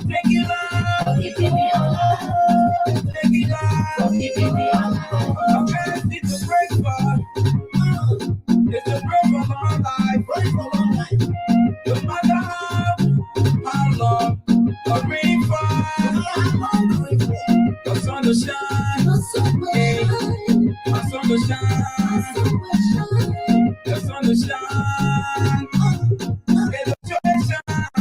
Thank you, Lord, for giving me a life. Thank you, Lord, for giving me a life. I'm ready to pray for. It's a prayer for long life. Pray for long life. No matter how long or rain falls, the sun will shine. Hey, the sun will shine. The sun will shine. Hey, the sun will shine.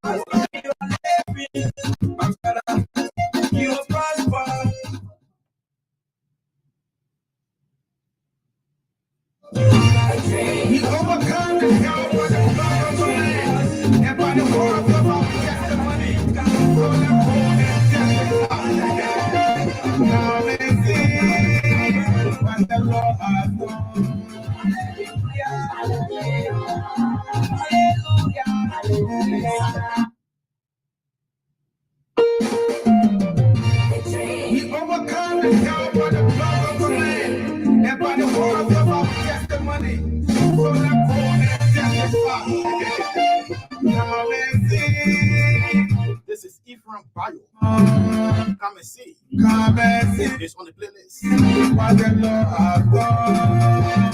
As long as you are living, I'm better. You will prosper. We overcome the power of the blood of the Lamb, and by the word of our testimony, God will hold and testify. Now let's see what the Lord has done. We overcome the power of the blood of the Lamb, and by the word of our testimony. So let's hold and testify. Come and see. Come and see. It's on the playlist. What the Lord has done.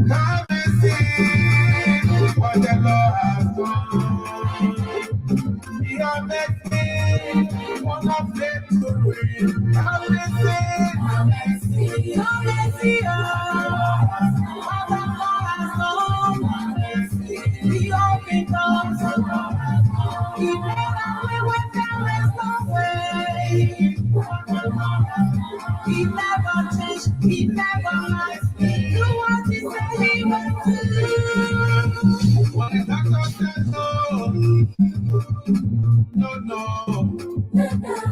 Come and see what the Lord has done. He has made me one of them to win. Come and see. Come and see. Come and see. What the Lord has done. Come and see. He opened doors. He made a way when there is no way. He never changed, he never lies. Do what he said he would do. What the doctor said no, no.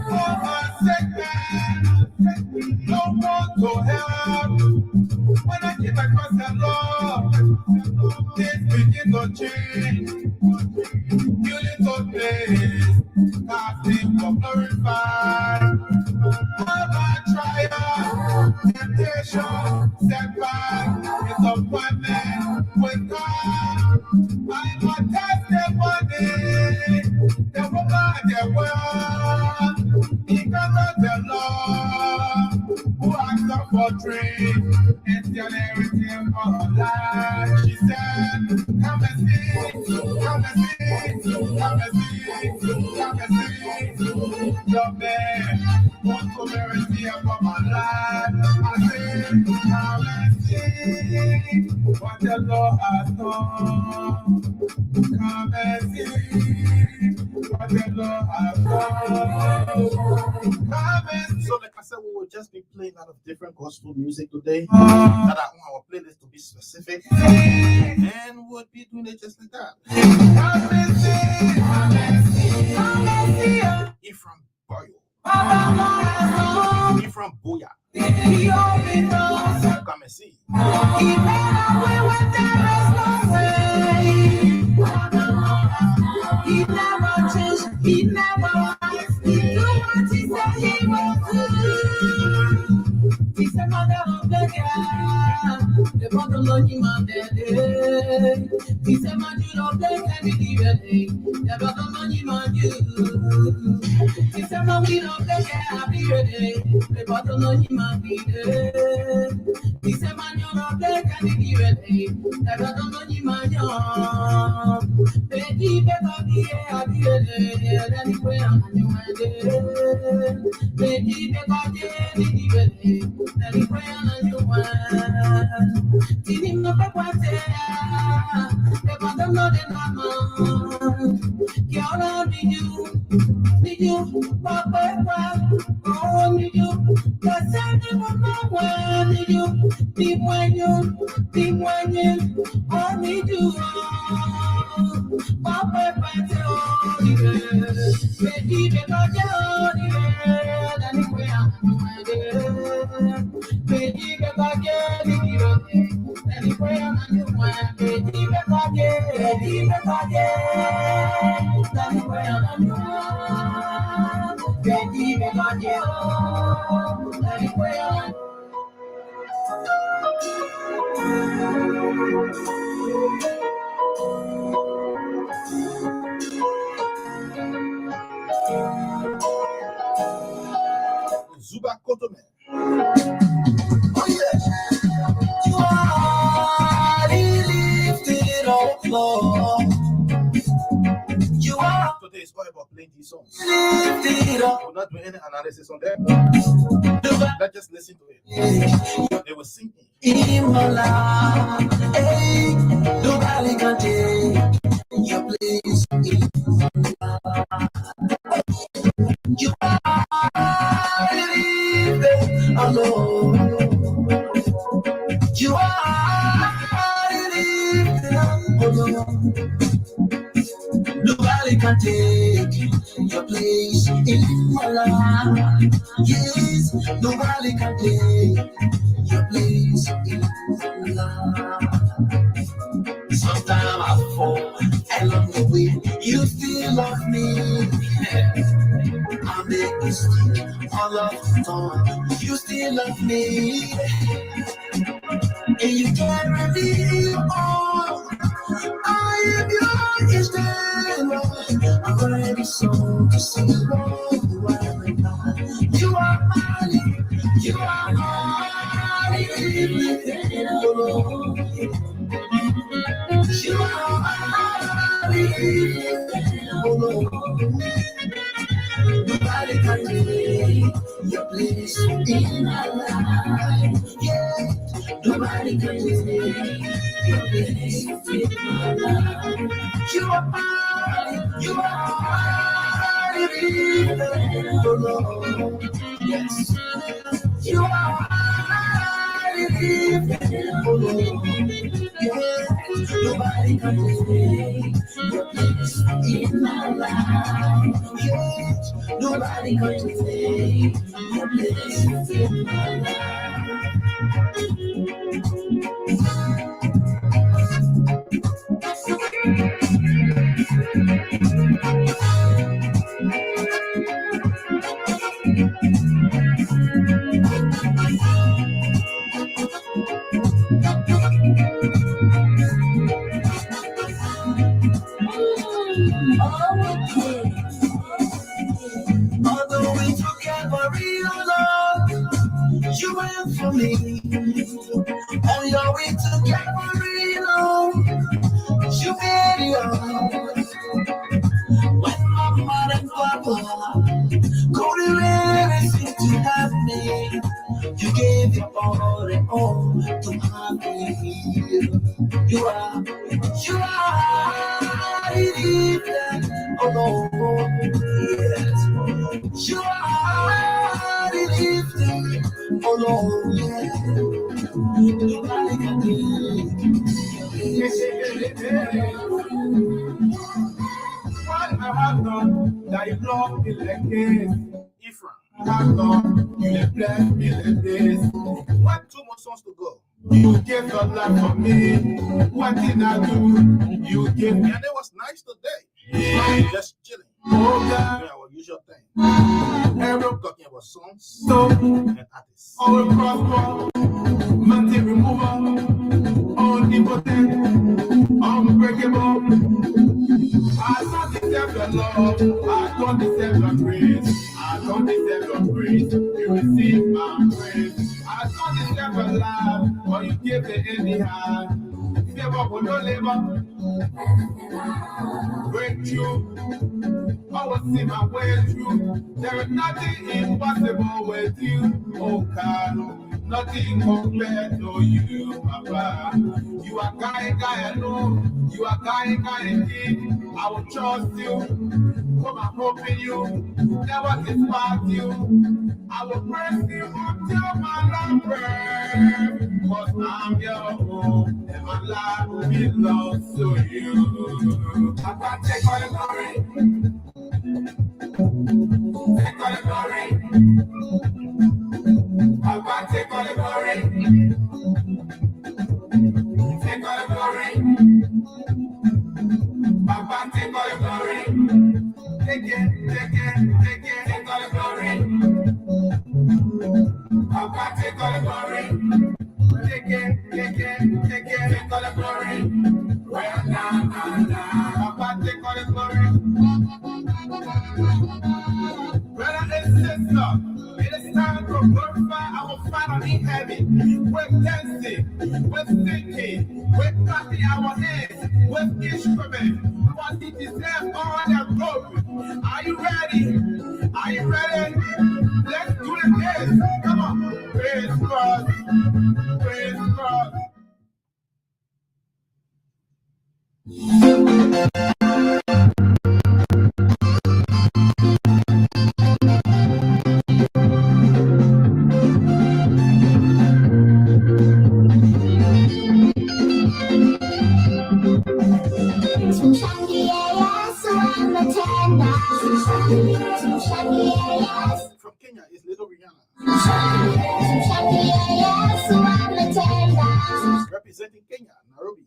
For a second, no more to help. When I get across the Lord, things begin to change. Beauty to place, casting for glorified. Trial, temptation, setback, disappointment with God. I'm a testimony. The woman, the world, because of the Lord who asked us for dreams and tell everything for her life. She said, come and see, come and see, come and see, come and see. Your man want to mercy upon my life. I say, come and see what the Lord has done. Come and see what the Lord has done. Come and see. So, like I said, we will just be playing out of different gospel music today that are on our playlist to be specific, and we'll be doing it just like that. Come and see. Come and see. Come and see. Ephraim Boyo. Ephraim Boya. He opened doors. Come and see. He made a way when there is no way. He never changed. He never lies. Do what he said he will do. He's a mother of the girl. The bottom of him and the day. He's a man of the candy. The bottom of him and you. He's a man of the candy. The bottom of him and the day. He's a man of the candy. The bottom of him and you. Baby, baby, Zuba Kotome. Oh yeah. You are lifted up, Lord. You are Today is all about playing these songs. lifted up. We're not doing any analysis on them. Let's just listen to it. They will sing it. In my life, hey, nobody can take your place in my life. You are lifted alone. You are lifted alone. Nobody can take your place in my life. Yes, nobody can take your place in my life. Sometimes I fall along the way. You still love me. I make mistakes all of the time. You still love me. And you carry me on. I am your instead. I'm ready so to sing all the way. Nobody can take your place in my life. Yeah, nobody can take your place in my life. You are mine, you are mine, Lord. Yes, you are mine, Lord. Yeah, nobody can take your place in my life. Yeah, nobody can take your place in my life. Although we together real love, you went for me. On your way together real love, you made it up. When my mother and papa couldn't do everything to have me, you gave your all and all to have me here. You are it, oh Lord, yes. You are it, oh Lord, yes. Nobody can do What I have done, that you love me like this. Ephraim, I have done, you have blessed me like this. What 2 more songs to go? You gave your life for me. What did I do? You gave me. And it was nice today. Just chilling. Oh God, Doing our usual thing. every Talking about songs so and artists. always prosper, mountain remover, omnipotent, unbreakable. I don't deserve your love, I don't deserve your grace, I don't deserve your praise. You receive my praise. I don't deserve your love, but you give it anyhow. Favor will no labor, breakthrough. I will see my way through. There is nothing impossible with you, oh God. Nothing compared to you, Papa. You are guy alone. You are guy indeed. I will trust you. Put my hope in you. Never despise you. I will praise you until my life burns. Cause I'm your home and my life belongs to you. Papa, take all the glory. Take all the glory. Papa, take all the glory. Take all the glory. Papa, take all the glory. Take it, take all the glory. Papa, take all the glory. Take it, take all the glory. Well, Papa, take all the glory. Brother and sister, it is time to glorify our Father in heaven. We're dancing, we're singing, we're clapping our hands with instruments, because He deserves all their glory. Are you ready? Are you ready? Let's do the dance. Come on. Praise God. Praise God. From Kenya is Little Rihanna. Representing Kenya, Nairobi.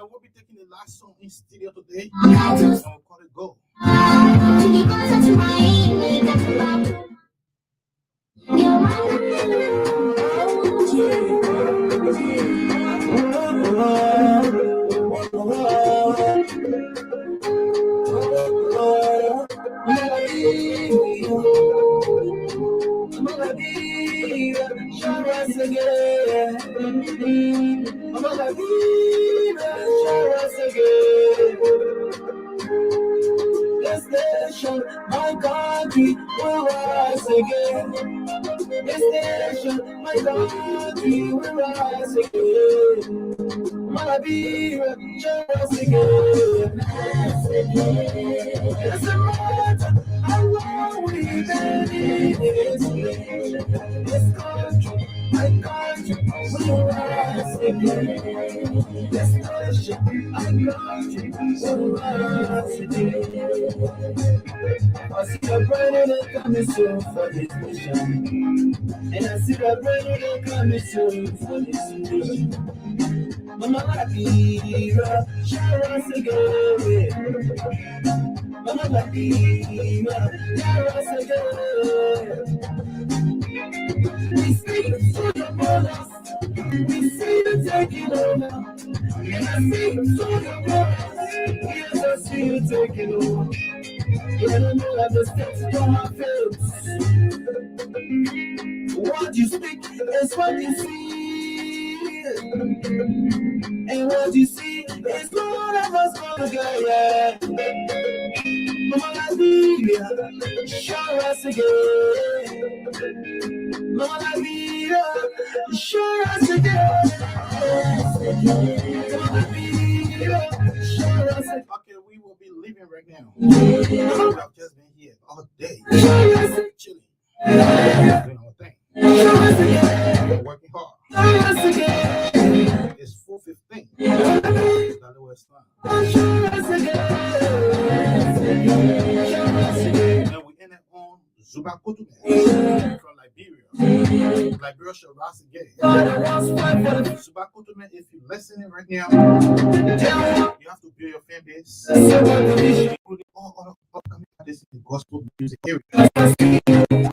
we'll be taking the last song in studio today, and we'll call it Go. My country will rise again. This nation, my country will rise again. Malabira, just again. It's a matter how long we've been in this country. My country will rise again. This nation, my country will rise again. I see a brand new coming soon for this mission. And I see a brand new coming soon for this mission. Mama Latira, shout us again. Mama Latira, shout us again. We speak to the brothers, we see you taking over. And I speak to the brothers, yes, I see you taking over. You don't know that the steps from my face. What you speak is what you see. And what you see is all of us gonna go, yeah. Mama Latira, show us again. Mama Latira, show us again. Mama Latira, show us again. Okay, we will be leaving right now. I've just been here all day, chilling, doing our thing. We're working hard. It's 4:15. That was and we ended on Zuba Kutume from Liberia. Liberia shall rise again. Zuba Kutume, if you're listening right now, you have to build your fan base, including all upcoming artists in the gospel music area. We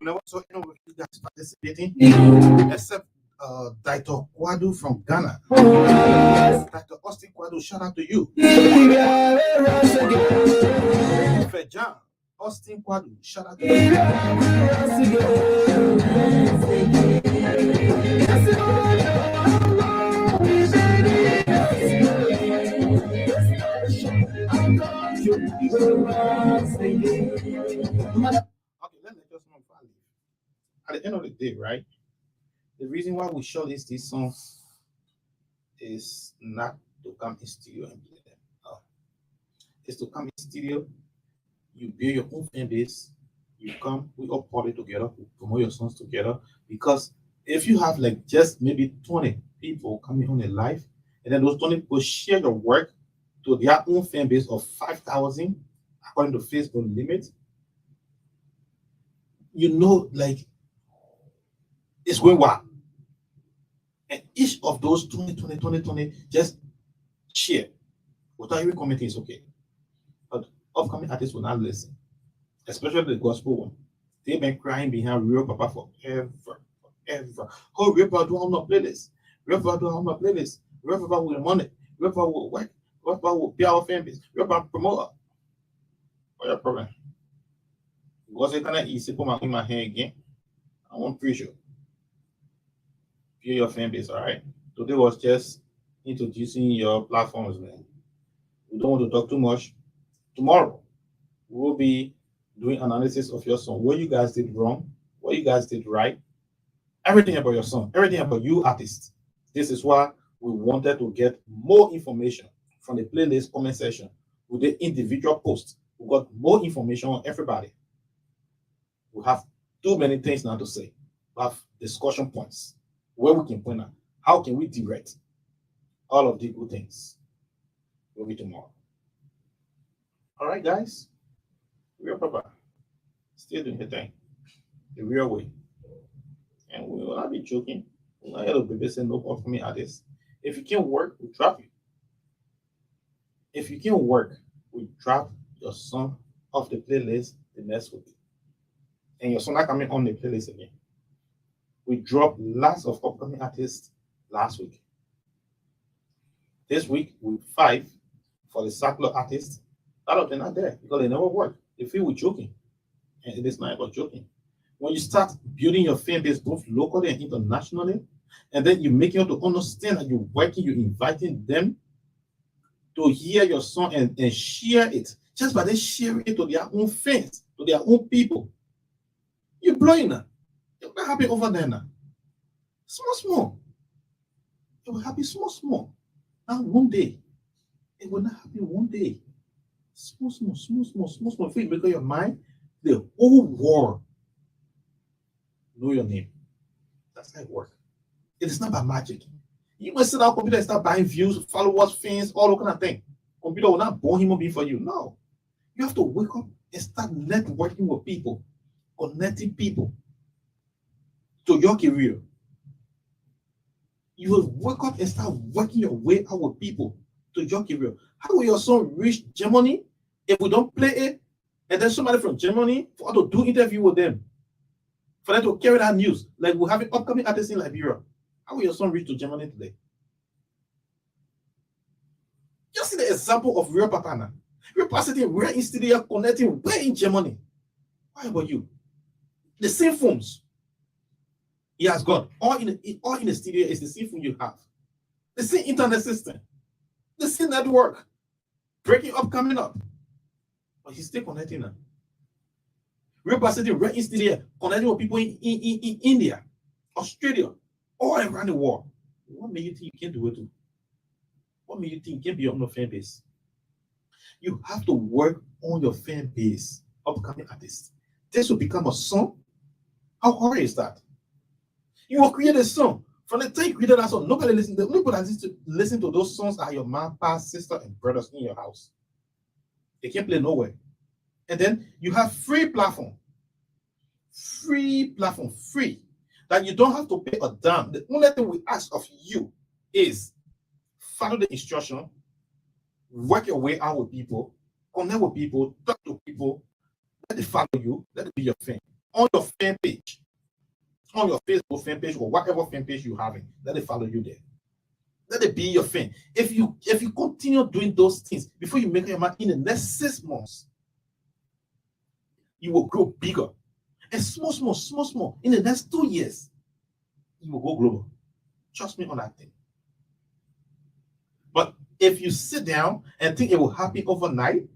never saw anyone with you guys participating, except Dr. Kwadu from Ghana. Dr. Austin Kwadu, shout out to you. Fejan, Austin Kwadu, shout out to you. Okay, let's just move on. At the end of the day, right? The reason why we shortlist these songs is not to come in studio and play them. It's to come in studio, you build your own fan base, you come, we all party together, we promote your songs together, because If you have like just maybe 20 people coming on a live, and then those 20 people share your work to their own fan base of 5,000, according to Facebook limit, you know, like it's going wild. And each of those 20 just share without even commenting is okay. But upcoming artists will not listen, especially the gospel one. They've been crying behind Real Papa forever. Oh, Real Papa do on the playlist. Real Papa do on the playlist. Real Papa will money. Real Papa will work. Real Papa will be our fan base. Real Papa promoter. What's your problem? Because it kind of easy put my hand again. I won't preach you. View your fan base, all right? Today was just introducing your platforms, man. We don't want to talk too much. Tomorrow, we will be doing analysis of your song, what you guys did wrong, what you guys did right, everything about your song, everything about you artists. This is why we wanted to get more information from the playlist comment section with the individual posts. We got more information on everybody. We have too many things now to say. We have discussion points where we can point out how can we direct all of the good things. Will be tomorrow. All right, guys. Real Papa, still doing the thing the real way. And we will not be joking. We're not going to be saying no for me artists. If you can work, we drop you. If you can work, we drop your song off the playlist the next week. And your song not coming on the playlist again. We dropped lots of upcoming artists last week. This week, we 5 for the circular artists. A lot of them are there because they never work. They feel we're joking. And it is not about joking. When you start building your fan base both locally and internationally, and then you make them to understand that you're working, you're inviting them to hear your song and share it. Just by them sharing it to their own fans, to their own people. You're blowing now. You're not happy over there now. Small. You will happy small. Now one day. It will not happen one day. Small. If you make up your mind, the whole world know your name. That's how it works. It is not by magic. You must sit down computer and start buying views, followers, fans, all that kind of thing. Computer will not born human being for you. No. You have to wake up and start networking with people, connecting people to your career. You will wake up and start working your way out with people to your career. How will your song reach Germany if we don't play it? And then somebody from Germany for to do interview with them, for them to carry that news. Like we have an upcoming artist in Liberia. How will your song reach to Germany today? Just see the example of Real Papa now. Real Papa sitting where in studio connecting where in Germany. Why about you? The same phones he has got. All in the studio is the same phone you have. The same internet system. The same network. Breaking up, coming up. But he's still connecting now. Real Papa sitting right in studio connecting with people in India, Australia, all around the world. What made you think you can't do it too? What made you think you can't be on your fan base? You have to work on your fan base, upcoming artists. This will become a song. How hard is that? You will create a song. From the time you created that song, nobody listen. The only people that listen to those songs are your mom, pa, sister, and brothers in your house. They can't play nowhere. And then you have free platform. Free. That you don't have to pay a damn. The only thing we ask of you is follow the instruction, work your way out with people, connect with people, talk to people, let it follow you, let it be your fan. On your fan page, on your Facebook fan page or whatever fan page you're having, let it follow you there. Let it be your fan. If you continue doing those things before you make your mind in the next 6 months, you will grow bigger. And small. In the next 2 years, you will go global. Trust me on that thing. But if you sit down and think it will happen overnight,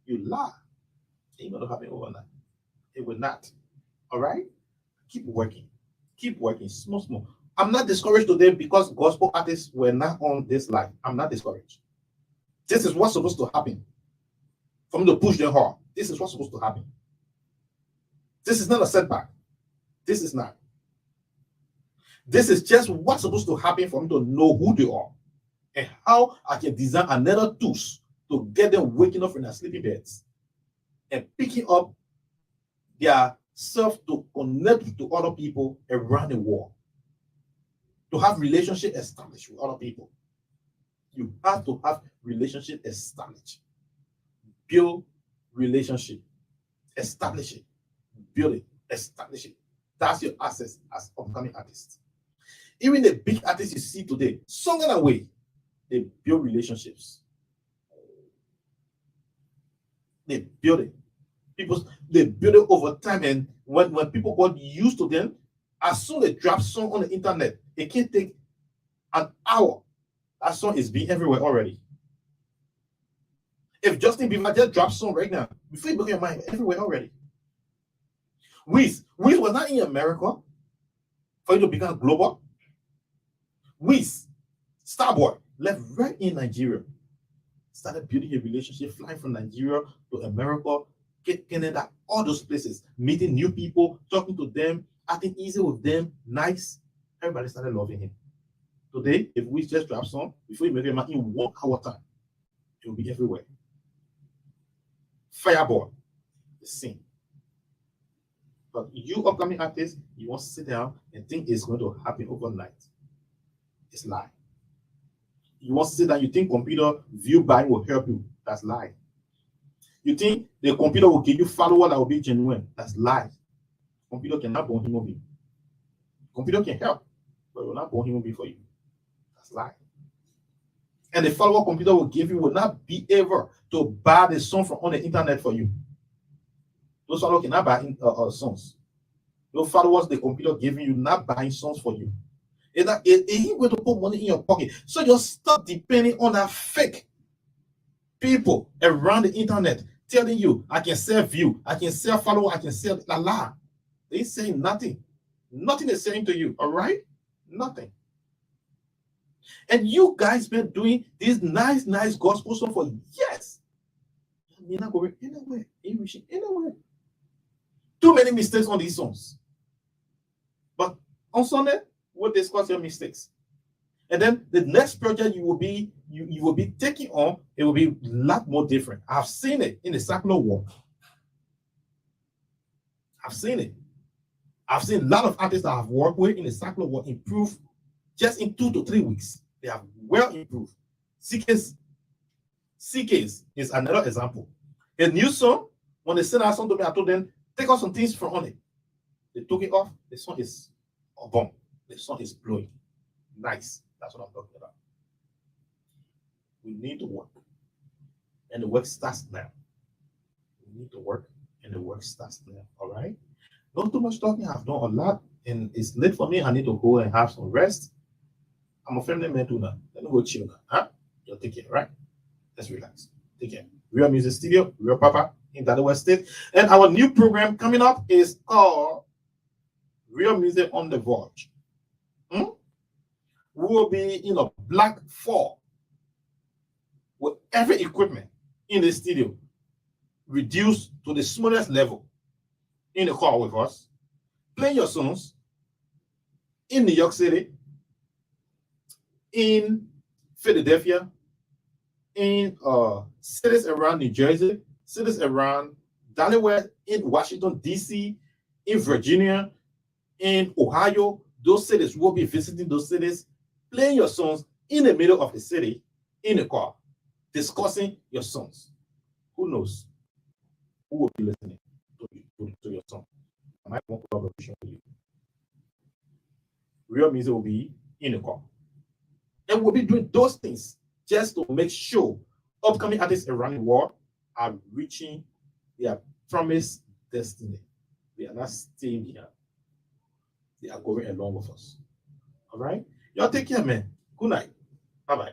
you lie. It ain't gonna happen overnight. It will not. All right? Keep working. Small. I'm not discouraged today because gospel artists were not on this live. I'm not discouraged. This is what's supposed to happen. For me to push them hard. This is what's supposed to happen. This is not a setback. This is not. This is just what's supposed to happen for me to know who they are and how I can design another tools to get them waking up from their sleeping beds and picking up their self to connect to other people around the world, to have relationship established with other people. You have to have relationship established. Build relationship, establish it, build it, establish it. That's your access as upcoming artists. Even the big artists you see today, song and away, they build relationships. They build it. They build it over time, and when people got used to them, as soon as they drop song on the internet, it can take an hour. That song is being everywhere already. If Justin Bieber just drops song right now, before you look at your mind, everywhere already. Wiz was not in America for you to become global. Wiz, Starboy, left right in Nigeria. Started building a relationship, flying from Nigeria to America, Canada, all those places, meeting new people, talking to them, acting easy with them, nice. Everybody started loving him. Today, if we just drop song, before you make a man in 1 hour time, it will be everywhere. Fireball, the same. But you upcoming artists, you want to sit down and think it's going to happen overnight. It's lie. You want to sit down, you think computer view buying will help you. That's lie. You think the computer will give you follower that will be genuine. That's lie. Computer cannot born human being. Computer can help, but it will not born human being for you. That's lie. And the follower computer will give you will not be able to buy the song from on the internet for you. Those followers cannot buy songs. Those followers the computer giving you not buying songs for you. It ain't going to put money in your pocket. So you stop depending on that fake people around the internet telling you, I can sell view, I can sell follow, I can sell la. They saying nothing. Nothing is saying to you, all right? Nothing. And you guys been doing this nice gospel song for years. You're not going anywhere. You're reaching anywhere. Too many mistakes on these songs. But on Sunday, we'll discuss your mistakes. And then the next project you will be taking on, it will be a lot more different. I've seen it in the secular world. I've seen it. I've seen a lot of artists that I've worked with in the secular world improve just in 2 to 3 weeks. They have well improved. CK's is another example. A new song, when they sent our song to me, I told them, take out some things from on it. They took it off. The song is a bomb. The song is blowing. Nice. That's what I'm talking about. We need to work. And the work starts now. We need to work, and the work starts now. All right? Not too much talking. I've done a lot, and it's late for me. I need to go and have some rest. I'm a family man too now. Let me go chill now. Huh? You'll take care, right? Let's relax. Take care. Real Music Studio, Real Papa in Delaware State. And our new program coming up is called Real Music on the Verge. We will be in a black 4 with every equipment in the studio reduced to the smallest level in the car with us, playing your songs in New York City, in Philadelphia, in cities around New Jersey, cities around Delaware, in Washington, D.C., in Virginia, in Ohio. Those cities, will be visiting those cities, playing your songs in the middle of the city, in the car, discussing your songs. Who knows who will be listening to your song? I might want collaboration with you. Real Music will be in the car. And we'll be doing those things just to make sure upcoming artists around the world are reaching their promised destiny. They are not staying here. They are going along with us. All right? Y'all take care, man. Good night. Bye-bye.